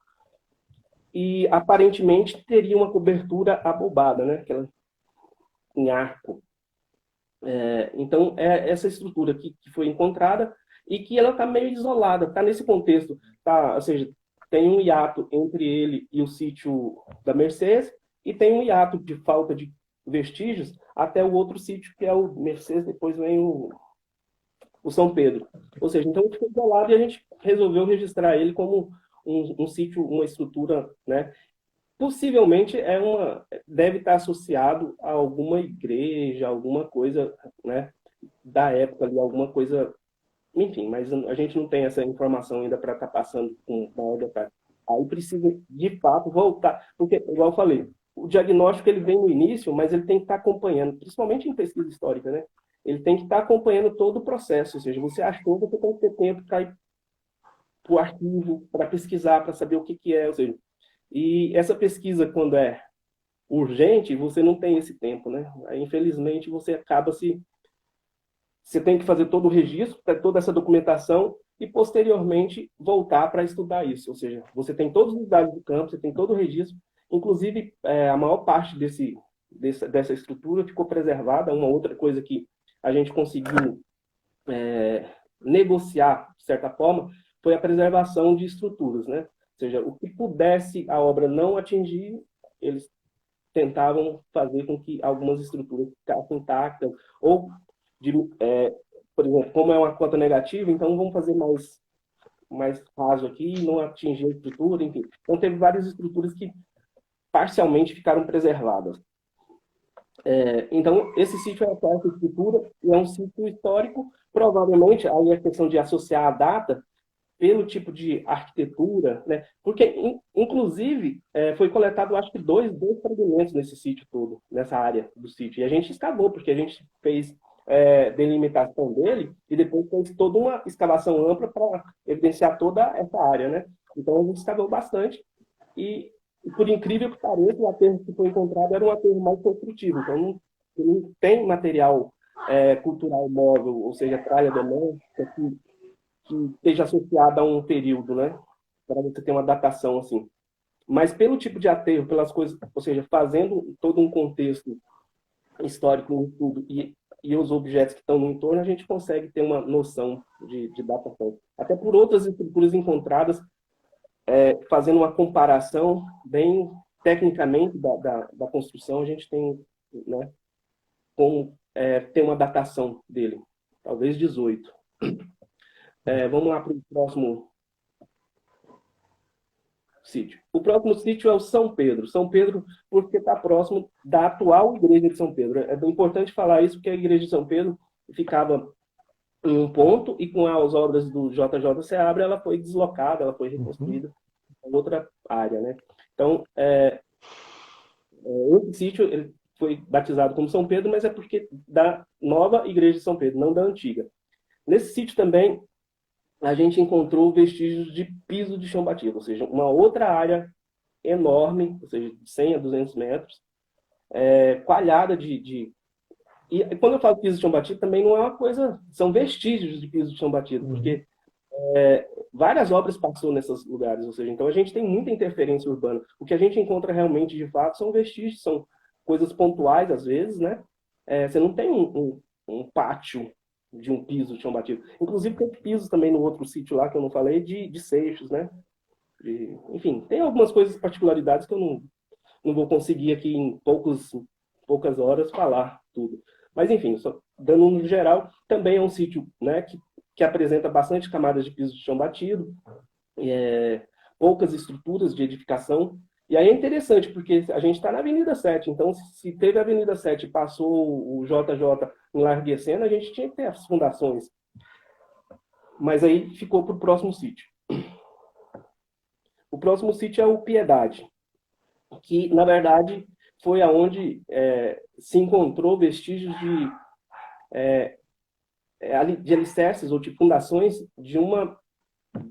e aparentemente teria uma cobertura abobada, né, aquela em arco. Então, é essa estrutura que foi encontrada e que ela está meio isolada, está nesse contexto, tá, ou seja, tem um hiato entre ele e o sítio da Mercedes e tem um hiato de falta de vestígios até o outro sítio, que é o Mercedes, depois vem o São Pedro. Ou seja, então ele ficou isolado e a gente resolveu registrar ele como um sítio, uma estrutura, né? Possivelmente deve estar associado a alguma igreja, alguma coisa, né, da época ali, alguma coisa, enfim, mas a gente não tem essa informação ainda para estar passando com maior detalhe. Aí precisa, de fato, voltar, porque, igual eu falei, o diagnóstico ele vem no início, mas ele tem que estar acompanhando, principalmente em pesquisa histórica, né? Ele tem que estar acompanhando todo o processo, ou seja, você achou, você tem que ter tempo para ir para o arquivo, para pesquisar, para saber o que é, ou seja, e essa pesquisa, quando é urgente, você não tem esse tempo, né? Aí, infelizmente, você acaba você tem que fazer todo o registro, toda essa documentação, e posteriormente voltar para estudar isso. Ou seja, você tem todos os dados do campo, você tem todo o registro, inclusive a maior parte dessa estrutura ficou preservada. Uma outra coisa que a gente conseguiu negociar, de certa forma, foi a preservação de estruturas, né? Ou seja, o que pudesse a obra não atingir, eles tentavam fazer com que algumas estruturas ficassem intactas, ou, por exemplo, como é uma cota negativa, então vamos fazer mais raso aqui, não atingir a estrutura, enfim. Então teve várias estruturas que parcialmente ficaram preservadas. Então, esse sítio é essa estrutura, e é um sítio histórico, provavelmente, aí a questão de associar a data, pelo tipo de arquitetura, né? Porque, inclusive, foi coletado, acho que, dois fragmentos nesse sítio todo, nessa área do sítio. E a gente escavou, porque a gente fez delimitação dele e depois fez toda uma escavação ampla para evidenciar toda essa área, né? Então, a gente escavou bastante e, por incrível que pareça, o aterro que foi encontrado era um aterro mais construtivo. Então, não tem material cultural móvel, ou seja, tralha doméstica, que esteja associada a um período, né? Para você ter uma datação assim. Mas pelo tipo de aterro, pelas coisas, ou seja, fazendo todo um contexto histórico no estudo e os objetos que estão no entorno, a gente consegue ter uma noção de datação. Até por outras estruturas encontradas, fazendo uma comparação bem tecnicamente da construção, a gente tem, né, como ter uma datação dele, talvez 18. Vamos lá para o próximo sítio. O próximo sítio é o São Pedro. São Pedro, porque está próximo da atual igreja de São Pedro. É importante falar isso, porque a igreja de São Pedro ficava em um ponto e com as obras do JJ Seabra, ela foi deslocada, ela foi reconstruída em outra área, né? Então, esse sítio ele foi batizado como São Pedro, mas é porque da nova igreja de São Pedro, não da antiga. Nesse sítio também a gente encontrou vestígios de piso de chão batido, ou seja, uma outra área enorme, ou seja, de 100 a 200 metros, coalhada E quando eu falo piso de chão batido, também não é uma coisa... São vestígios de piso de chão batido, porque várias obras passaram nesses lugares, ou seja, então a gente tem muita interferência urbana. O que a gente encontra realmente, de fato, são vestígios, são coisas pontuais, às vezes, né? Você não tem um pátio de um piso de chão batido. Inclusive, tem pisos também no outro sítio lá, que eu não falei, de seixos, né? Enfim, tem algumas coisas, particularidades que eu não vou conseguir aqui em poucas horas falar tudo. Mas, enfim, só dando um geral, também é um sítio, né, que apresenta bastante camadas de piso de chão batido, poucas estruturas de edificação. E aí é interessante, porque a gente está na Avenida 7, então se teve a Avenida 7 e passou o JJ enlarguecendo, a gente tinha que ter as fundações. Mas aí ficou para o próximo sítio. O próximo sítio é o Piedade, que, na verdade, foi aonde se encontrou vestígios de alicerces ou de fundações de uma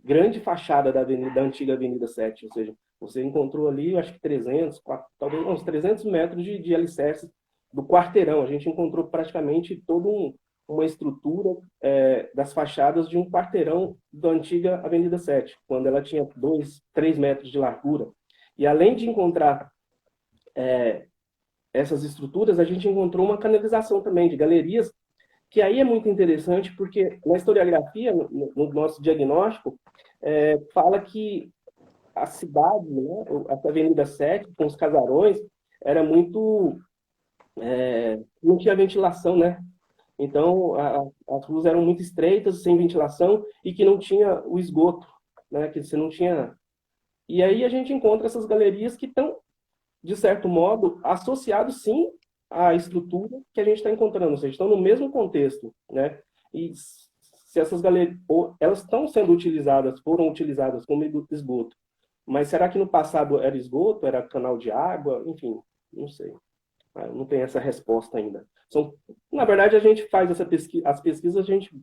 grande fachada da antiga Avenida 7, ou seja, você encontrou ali, acho que 300, talvez uns 300 metros de alicerces do quarteirão. A gente encontrou praticamente toda uma estrutura das fachadas de um quarteirão da antiga Avenida 7, quando ela tinha 2, 3 metros de largura. E além de encontrar essas estruturas, a gente encontrou uma canalização também de galerias, que aí é muito interessante, porque na historiografia, no nosso diagnóstico, fala que a cidade, né, essa Avenida 7, com os casarões, era muito... não tinha ventilação, né? Então, as ruas eram muito estreitas, sem ventilação, e que não tinha o esgoto, né? Que você não tinha... E aí a gente encontra essas galerias que estão, de certo modo, associados, sim, à estrutura que a gente está encontrando, ou seja, estão no mesmo contexto, né? E se essas galerias, elas estão sendo utilizadas, foram utilizadas como esgoto, mas será que no passado era esgoto, era canal de água? Enfim, não sei. Não tem essa resposta ainda. Na verdade, a gente faz as pesquisas, a gente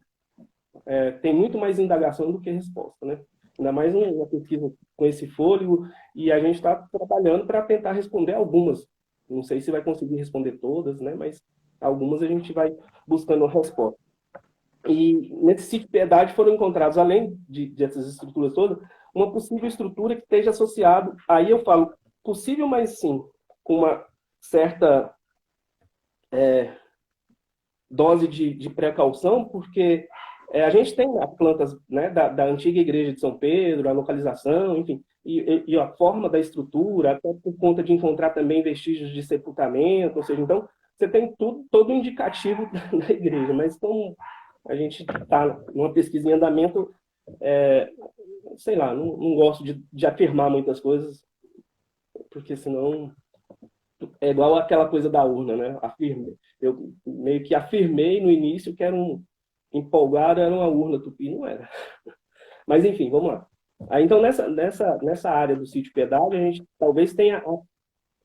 tem muito mais indagação do que resposta, né? Ainda mais uma pesquisa com esse fôlego, e a gente está trabalhando para tentar responder algumas. Não sei se vai conseguir responder todas, né? Mas algumas a gente vai buscando a resposta. E nesse sítio Piedade foram encontrados, além dessas estruturas todas, uma possível estrutura que esteja associado, aí eu falo possível, mas sim, com uma certa dose de precaução, porque a gente tem as plantas, né, da antiga igreja de São Pedro, a localização, enfim, e a forma da estrutura, até por conta de encontrar também vestígios de sepultamento, ou seja, então você tem todo o indicativo da igreja, mas como a gente está numa pesquisa em andamento, sei lá, não gosto de afirmar muitas coisas, porque senão é igual aquela coisa da urna, né? Eu meio que afirmei no início que era empolgado, era uma urna tupi, não era. Mas enfim, vamos lá. Então, nessa área do sítio Piedade, a gente talvez tenha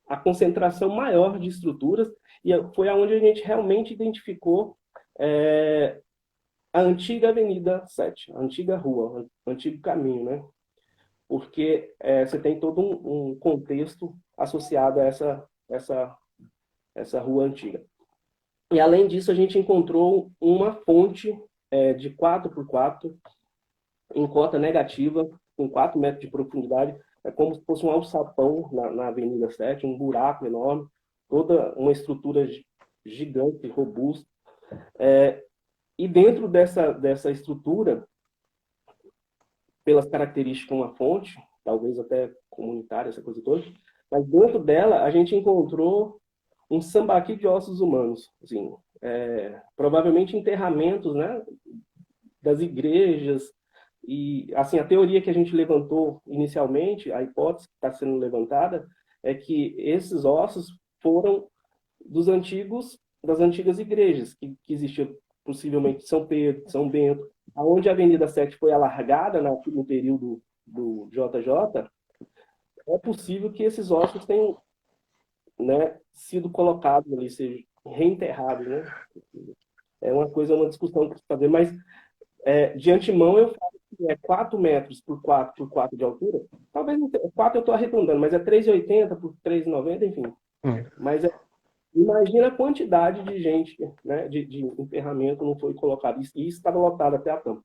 a concentração maior de estruturas, e foi aonde a gente realmente identificou a antiga Avenida 7, a antiga rua, o antigo caminho, né? Porque você tem todo um contexto associado a essa rua antiga. E, além disso, a gente encontrou uma fonte de 4x4 em cota negativa, com 4 metros de profundidade, como se fosse um alçapão na Avenida 7, um buraco enorme, toda uma estrutura gigante, robusta. E dentro dessa estrutura, pelas características de uma fonte, talvez até comunitária, essa coisa toda, mas dentro dela a gente encontrou um sambaqui de ossos humanos, assim, provavelmente enterramentos, né, das igrejas, e assim, a teoria que a gente levantou inicialmente, a hipótese que está sendo levantada, é que esses ossos foram das antigas igrejas, que existiam possivelmente São Pedro, São Bento, aonde a Avenida 7 foi alargada no período do JJ, é possível que esses ossos tenham, né, sido colocados ali, seja reenterrados, né? É uma discussão para se fazer, mas de antemão eu falo que 4 metros por 4 por 4 de altura, talvez 4 eu estou arredondando, mas 3,80 por 3,90, enfim. Mas imagina a quantidade de gente, né, de enterramento não foi colocado, e isso estava lotado até a tampa.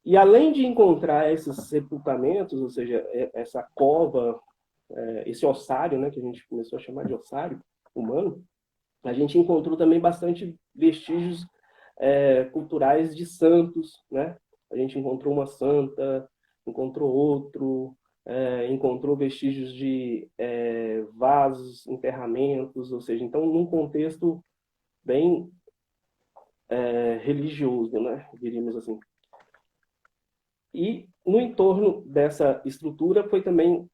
E além de encontrar esses sepultamentos, ou seja, essa cova, esse ossário, né, que a gente começou a chamar de ossário humano, a gente encontrou também bastante vestígios culturais de santos, né? A gente encontrou uma santa, encontrou outro, encontrou vestígios de vasos, enterramentos, ou seja, então num contexto bem religioso, né? Diríamos assim. E no entorno dessa estrutura foi também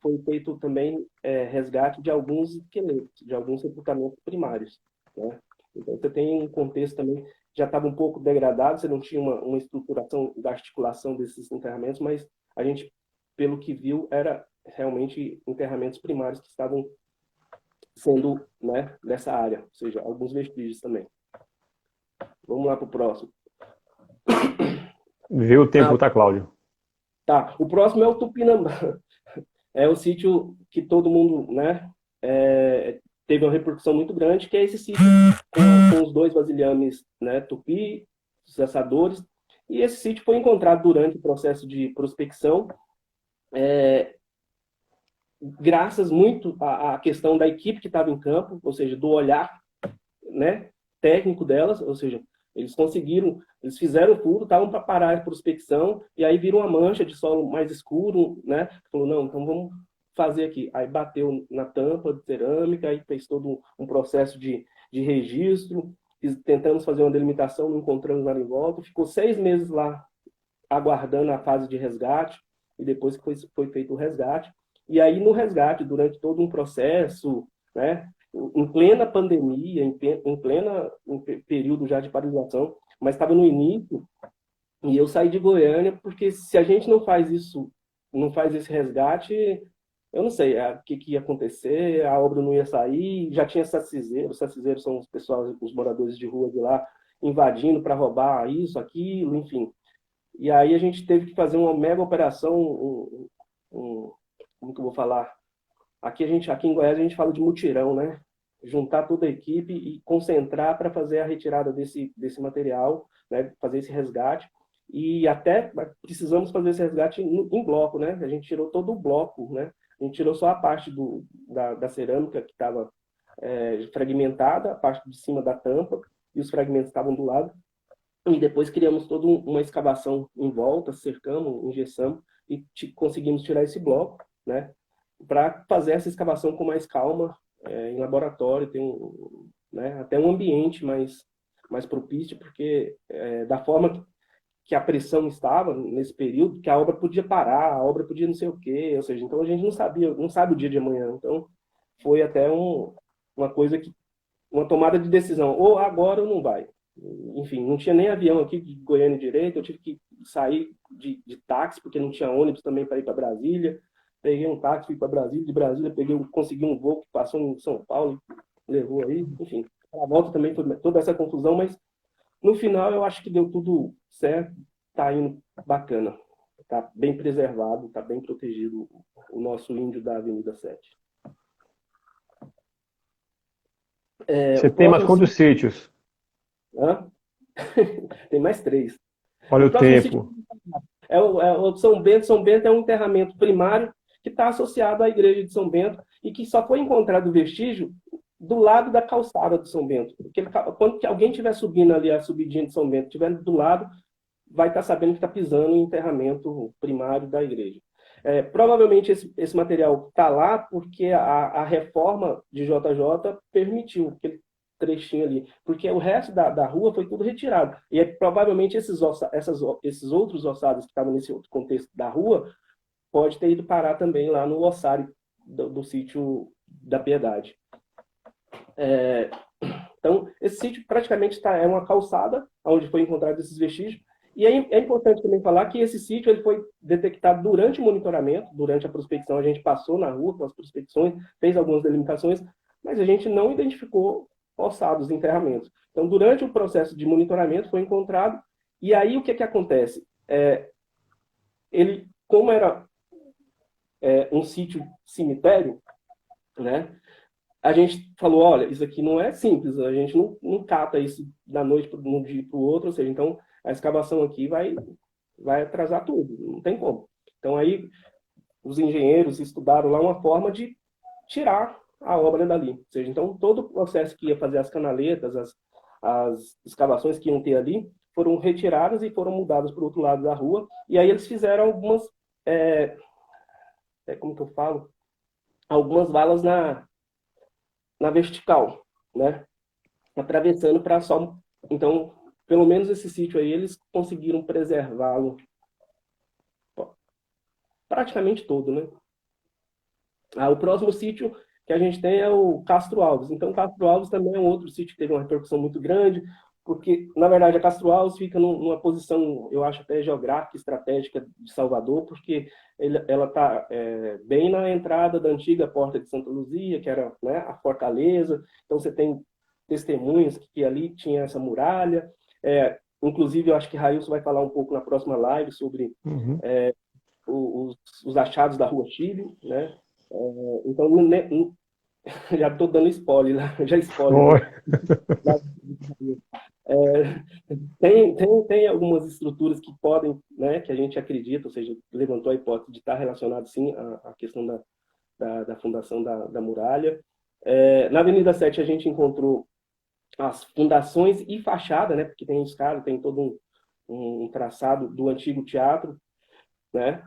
foi feito também resgate de alguns esqueletos, de alguns sepultamentos primários, né? Então você tem um contexto também, já estava um pouco degradado, você não tinha uma estruturação da articulação desses enterramentos, mas a gente, pelo que viu, era realmente enterramentos primários que estavam sendo, né, dessa área, ou seja, alguns vestígios também. Vamos lá para o próximo. Vê o tempo, tá, Cláudio? Tá, o próximo é o Tupinambá. É o sítio que todo mundo, né, teve uma repercussão muito grande, que é esse sítio com os dois vasilhames, né, tupi, os caçadores. E esse sítio foi encontrado durante o processo de prospecção, graças muito à questão da equipe que estava em campo, ou seja, do olhar, né, técnico delas, ou seja, eles fizeram tudo, estavam para parar a prospecção, e aí viram uma mancha de solo mais escuro, né? Falou, não, então vamos fazer aqui. Aí bateu na tampa de cerâmica, aí fez todo um processo de registro, tentamos fazer uma delimitação, não encontramos nada em volta, ficou 6 meses lá aguardando a fase de resgate, e depois que foi feito o resgate. E aí no resgate, durante todo um processo, né, em plena pandemia, em período já de paralisação, mas estava no início, e eu saí de Goiânia, porque se a gente não faz isso, não faz esse resgate, eu não sei o que ia acontecer, a obra não ia sair, já tinha sacizeiros são os moradores de rua de lá, invadindo para roubar isso, aquilo, enfim. E aí a gente teve que fazer uma mega operação, como que eu vou falar? Aqui em Goiás a gente fala de mutirão, né? Juntar toda a equipe e concentrar para fazer a retirada desse material, né? Fazer esse resgate. E até precisamos fazer esse resgate em bloco, né? A gente tirou todo o bloco, né? A gente tirou só a parte da cerâmica que estava fragmentada, a parte de cima da tampa, e os fragmentos estavam do lado. E depois criamos toda uma escavação em volta, cercamos, engessamos e conseguimos tirar esse bloco, né? Para fazer essa escavação com mais calma, em laboratório, tem né, até um ambiente mais propício, porque da forma que a pressão estava nesse período, que a obra podia parar, a obra podia não sei o quê, ou seja, então a gente não sabe o dia de amanhã. Então foi até uma coisa uma tomada de decisão, ou agora ou não vai. Enfim, não tinha nem avião aqui de Goiânia direito, eu tive que sair de táxi, porque não tinha ônibus também para ir para Brasília. Peguei um táxi, fui para Brasília, de Brasília consegui um voo que passou em São Paulo, levou aí, enfim. A volta também foi toda essa confusão, mas no final eu acho que deu tudo certo, tá indo bacana. Tá bem preservado, tá bem protegido o nosso índio da Avenida 7. Você tem mais quantos sítios? Hã? Tem mais 3. Olha O o próximo tempo. sítio é o São Bento. São Bento é um enterramento primário que está associado à igreja de São Bento e que só foi encontrado vestígio do lado da calçada de São Bento. Porque quando alguém estiver subindo ali a subidinha de São Bento, estiver do lado, vai estar sabendo que está pisando em enterramento primário da igreja. Provavelmente esse material está lá porque a reforma de JJ permitiu aquele trechinho ali, porque o resto da rua foi tudo retirado. E provavelmente esses outros ossados que estavam nesse outro contexto da rua pode ter ido parar também lá no ossário do sítio da Piedade. Então, esse sítio praticamente é uma calçada onde foi encontrado esses vestígios. E é importante também falar que esse sítio ele foi detectado durante o monitoramento, durante a prospecção. A gente passou na rua com as prospecções, fez algumas delimitações, mas a gente não identificou ossados, enterramentos. Então, durante o processo de monitoramento foi encontrado. E aí, o que acontece? Ele, como era um sítio cemitério, né? A gente falou, olha, isso aqui não é simples, a gente não cata isso da noite para um dia para o outro, ou seja, então a escavação aqui vai atrasar tudo, não tem como. Então aí os engenheiros estudaram lá uma forma de tirar a obra dali. Ou seja, então todo o processo que ia fazer as canaletas, as escavações que iam ter ali, foram retiradas e foram mudadas para o outro lado da rua. E aí eles fizeram algumas, como que eu falo? Algumas valas na vertical, né? atravessando para só... Então, pelo menos esse sítio aí, eles conseguiram preservá-lo praticamente todo, né? O próximo sítio que a gente tem é o Castro Alves. Então, o Castro Alves também é um outro sítio que teve uma repercussão muito grande, porque, na verdade, a Castro Alves fica numa posição, eu acho, até geográfica, estratégica de Salvador, porque ela está bem na entrada da antiga Porta de Santa Luzia, que era, né, a fortaleza. Então, você tem testemunhas que ali tinha essa muralha. Inclusive, eu acho que Railson vai falar um pouco na próxima live sobre os achados da Rua Chile, né? Então, já estou dando spoiler, já spoiler. Tem algumas estruturas que podem, né, que a gente acredita, ou seja, levantou a hipótese de estar relacionado, sim, à questão da fundação da muralha. Na Avenida 7 a gente encontrou as fundações e fachada, né, porque tem escada, tem todo um traçado do antigo teatro, né,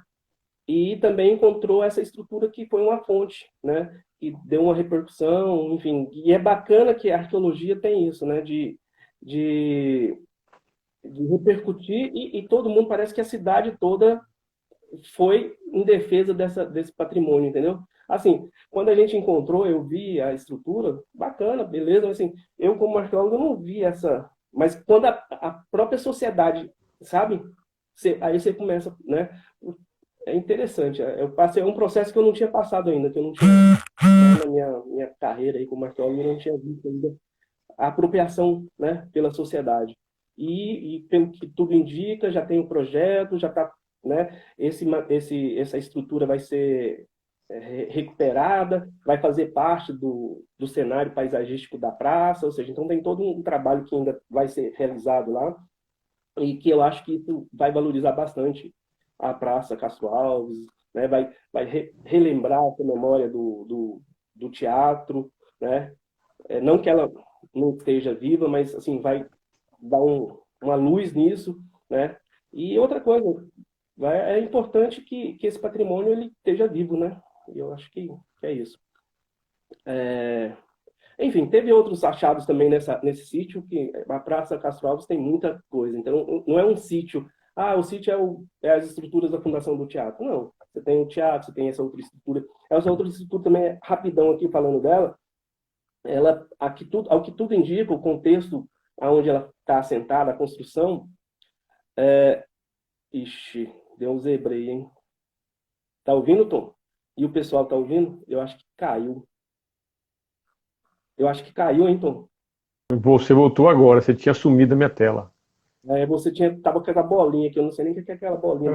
e também encontrou essa estrutura que foi uma fonte, né, que deu uma repercussão, enfim, e é bacana que a arqueologia tem isso, né, de repercutir, e todo mundo, parece que a cidade toda foi em defesa desse patrimônio, entendeu? Assim, quando a gente encontrou, eu vi a estrutura, bacana, beleza, mas assim, eu como arqueólogo não vi essa... Mas quando a própria sociedade, sabe? Aí você começa, né? É interessante, eu passei um processo que eu não tinha passado ainda, que eu não tinha, na minha carreira aí como arqueólogo, eu não tinha visto ainda a apropriação, né, pela sociedade. E pelo que tudo indica, já tem um projeto, já está, né, essa estrutura vai ser recuperada, vai fazer parte do cenário paisagístico da praça, ou seja, então tem todo um trabalho que ainda vai ser realizado lá, e que eu acho que isso vai valorizar bastante a Praça Castro Alves, né, vai relembrar essa memória do teatro, né, não que ela não esteja viva, mas assim vai dar uma luz nisso, né? E outra coisa, é importante que esse patrimônio ele esteja vivo, né? Eu acho que é isso. Enfim, teve outros achados também nesse sítio, que a Praça Castro Alves tem muita coisa. Então, não é um sítio, o sítio é as estruturas da fundação do teatro. Não, você tem o teatro, você tem essa outra estrutura. Essa outra estrutura também, rapidão aqui falando dela, ela, ao que tudo indica, o contexto onde ela está assentada, a construção, ixi, deu um zebra aí, hein? Tá ouvindo, Tom? E o pessoal tá ouvindo? Eu acho que caiu. Eu acho que caiu, hein, Tom? Você voltou agora, você tinha sumido da minha tela. Você tava com aquela bolinha aqui, eu não sei nem o que é aquela bolinha.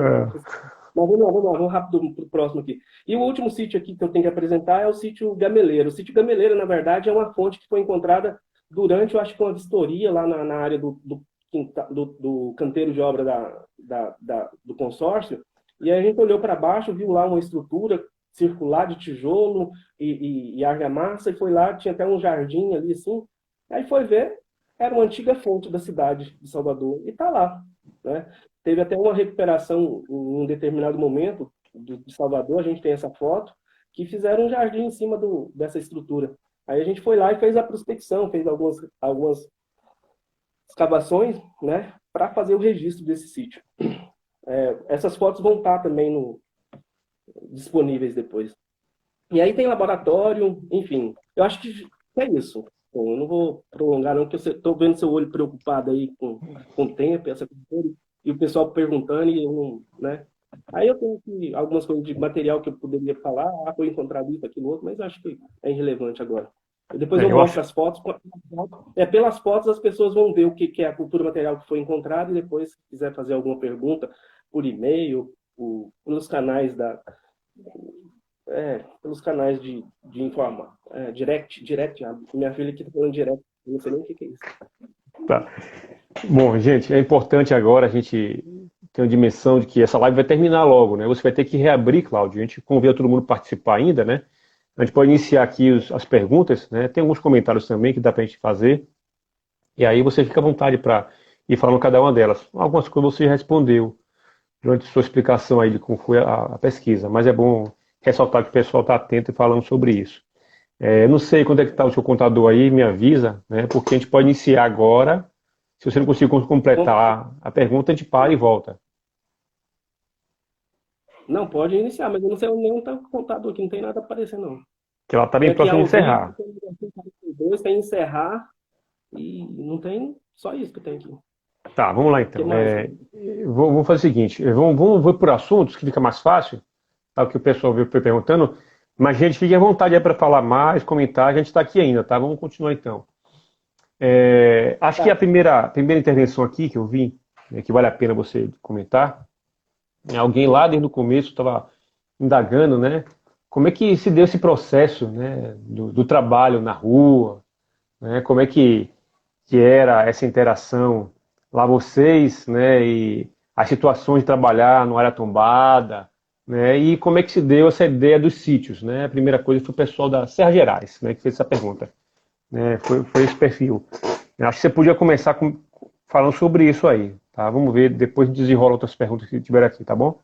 Mas vamos lá, vamos rápido pro próximo aqui. E o último sítio aqui que eu tenho que apresentar é o sítio Gameleira. O sítio Gameleira, na verdade, é uma fonte que foi encontrada durante, eu acho que uma vistoria lá na área do canteiro de obra do consórcio, e aí a gente olhou para baixo, viu lá uma estrutura circular de tijolo e argamassa, e foi lá, tinha até um jardim ali assim, aí foi ver, era uma antiga fonte da cidade de Salvador, e está lá, né? Teve até uma recuperação em um determinado momento de Salvador, a gente tem essa foto, que fizeram um jardim em cima dessa estrutura. Aí a gente foi lá e fez a prospecção, fez algumas escavações, né, para fazer o registro desse sítio. Essas fotos vão estar também disponíveis depois. E aí tem laboratório, enfim. Eu acho que é isso. Bom, eu não vou prolongar não, porque eu estou vendo seu olho preocupado aí com o tempo, essa coisa, e o pessoal perguntando, e eu não, né? Aí eu tenho aqui algumas coisas de material que eu poderia falar, foi encontrado isso, aquilo, outro, mas acho que é irrelevante agora. Depois eu mostro as fotos. Pelas fotos as pessoas vão ver o que é a cultura material que foi encontrada, e depois, se quiser fazer alguma pergunta por e-mail, pelos canais pelos canais de informar. Direct, minha filha aqui está falando direct, eu não sei nem o que é isso. Tá. Bom, gente, é importante agora a gente ter uma dimensão de que essa live vai terminar logo, né? Você vai ter que reabrir, Cláudio. A gente convida todo mundo a participar ainda, né? A gente pode iniciar aqui as perguntas, né? Tem alguns comentários também que dá para a gente fazer. E aí você fica à vontade para ir falando cada uma delas. Algumas coisas você já respondeu durante sua explicação aí de como foi a pesquisa, mas é bom ressaltar que o pessoal está atento e falando sobre isso. Eu não sei quando é que está o seu contador aí, me avisa, né? Porque a gente pode iniciar agora. Se você não conseguir completar a pergunta, a gente para e volta. Não, pode iniciar, mas eu não sei onde está o computador aqui, não tem nada aparecendo, não. Que ela está Tem bem aqui próxima de ao vivo, encerrar. tem encerrar, e não tem só isso que tem aqui. O Tá, vamos lá que então. mais? Vamos fazer o seguinte: vamos por assuntos que fica mais fácil, tá? O que o pessoal veio perguntando. Mas, gente, fique à vontade aí para falar mais, comentar. A gente está aqui ainda, tá? Vamos continuar então. Acho que Tá. a primeira intervenção aqui que eu vi, né, que vale a pena você comentar, alguém lá desde o começo estava indagando, né? Como é que se deu esse processo, né, do trabalho na rua, né? Como é que era essa interação lá vocês, né, e as situações de trabalhar no área tombada, né, e como é que se deu essa ideia dos sítios, né? A primeira coisa foi o pessoal da Serra Gerais, né, que fez essa pergunta, né? Foi esse perfil. Eu acho que você podia começar falando sobre isso aí, tá? Vamos ver, depois a gente desenrola outras perguntas que tiver aqui, tá bom?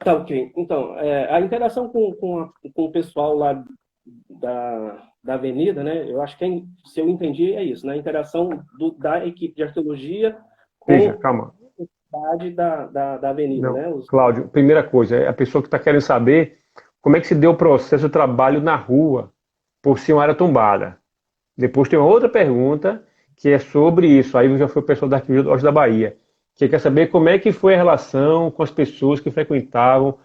Tá, ok. Então, a interação com o pessoal lá da avenida, né? Eu acho que, se eu entendi, é isso, né? A interação da equipe de arqueologia Veja, com calma. a cidade da avenida, Não, né? Cláudio, primeira coisa, é a pessoa que está querendo saber como é que se deu o processo de trabalho na rua por ser uma área tombada. Depois tem uma outra pergunta que é sobre isso. Aí já foi o pessoal da Arquivio do Oeste da Bahia, que quer saber como é que foi a relação com as pessoas que frequentavam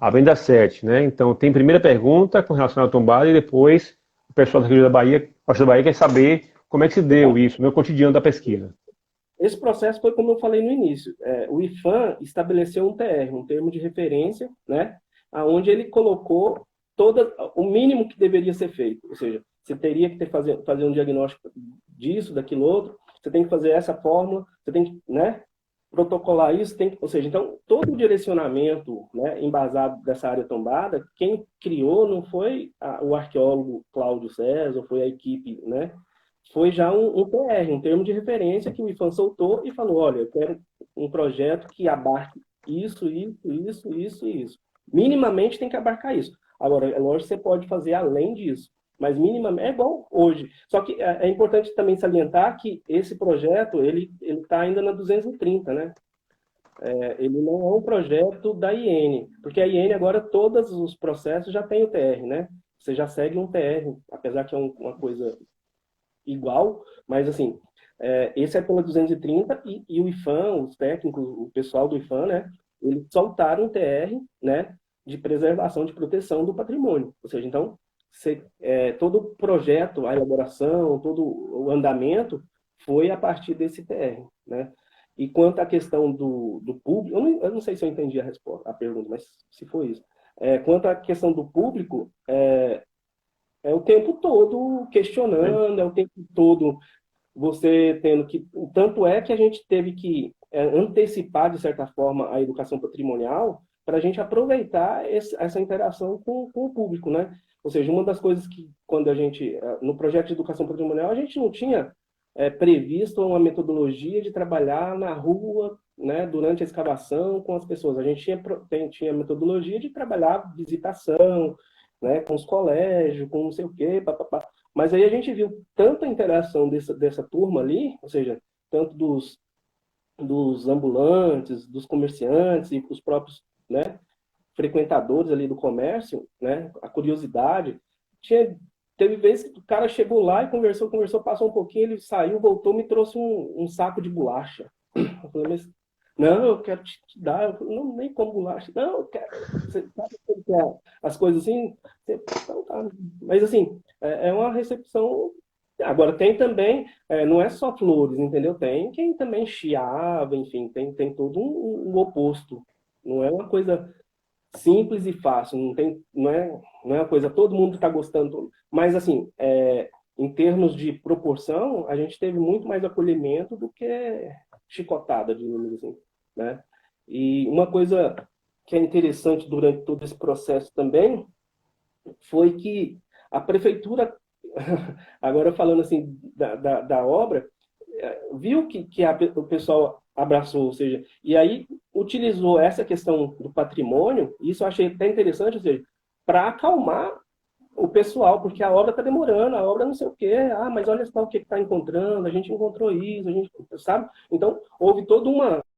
a Venda 7, né? Então tem primeira pergunta com relação à tombada e depois o pessoal da Arquivio da Bahia, Oeste da Bahia quer saber como é que se deu Então, isso no cotidiano da pesquisa. esse processo foi como eu falei no início. O IPHAN estabeleceu um TR, um termo de referência, né? Onde ele colocou o mínimo que deveria ser feito. Ou seja, você teria que fazer um diagnóstico disso, daquilo outro, você tem que fazer essa fórmula, você tem que, né, protocolar isso, ou seja, então, todo o direcionamento, né, embasado dessa área tombada, quem criou não foi o arqueólogo Cláudio César, foi a equipe, né, foi já um TR, um termo de referência que o IPHAN soltou e falou, olha, eu quero um projeto que abarque isso, isso, isso, isso e isso. Minimamente tem que abarcar isso. Agora, é lógico que você pode fazer além disso, mas minimamente é bom hoje. Só que é importante também salientar que esse projeto, ele está ainda na 230, né? Ele não é um projeto da IN, porque a IN agora, todos os processos já tem o TR, né? Você já segue um TR, apesar que é uma coisa igual, mas assim, esse é pela 230 e o IPHAN, os técnicos, o pessoal do IPHAN, né, eles soltaram um TR, né, de preservação, de proteção do patrimônio. Ou seja, então, todo o projeto, a elaboração, todo o andamento foi a partir desse TR, né? E quanto à questão do público, eu não sei se eu entendi a pergunta, mas se foi isso. Quanto à questão do público, é o tempo todo questionando, é o tempo todo você tendo que. Tanto é que a gente teve que antecipar, de certa forma, a educação patrimonial para a gente aproveitar essa interação com o público, né? Ou seja, uma das coisas que, quando a gente, no projeto de educação patrimonial, a gente não tinha previsto uma metodologia de trabalhar na rua, né, durante a escavação com as pessoas. A gente tinha metodologia de trabalhar visitação, né, com os colégios, com não sei o quê, papapá. Mas aí a gente viu tanta interação dessa turma ali, ou seja, tanto dos ambulantes, dos comerciantes e os próprios, né, frequentadores ali do comércio, né, a curiosidade. Teve vezes que o cara chegou lá e conversou, passou um pouquinho, ele saiu, voltou, me trouxe um saco de bolacha. Eu falei, mas não, eu quero te dar. Eu falei, não, nem como bolacha. Não, eu quero. Você sabe como que é? As coisas assim. Então, tá. Mas assim, é uma recepção. Agora, tem também, não é só flores, entendeu? Tem quem também chiava, enfim, tem todo um oposto. Não é uma coisa simples e fácil, não é uma coisa, todo mundo está gostando, mas assim, em termos de proporção, a gente teve muito mais acolhimento do que chicotada, digamos assim, né? E uma coisa que é interessante durante todo esse processo também foi que a prefeitura, agora falando assim da obra, viu que o pessoal abraçou, ou seja, e aí utilizou essa questão do patrimônio, isso eu achei até interessante, ou seja, para acalmar o pessoal, porque a obra está demorando, a obra não sei o quê, mas olha só o que está encontrando, a gente encontrou isso, a gente, sabe? Então, houve toda uma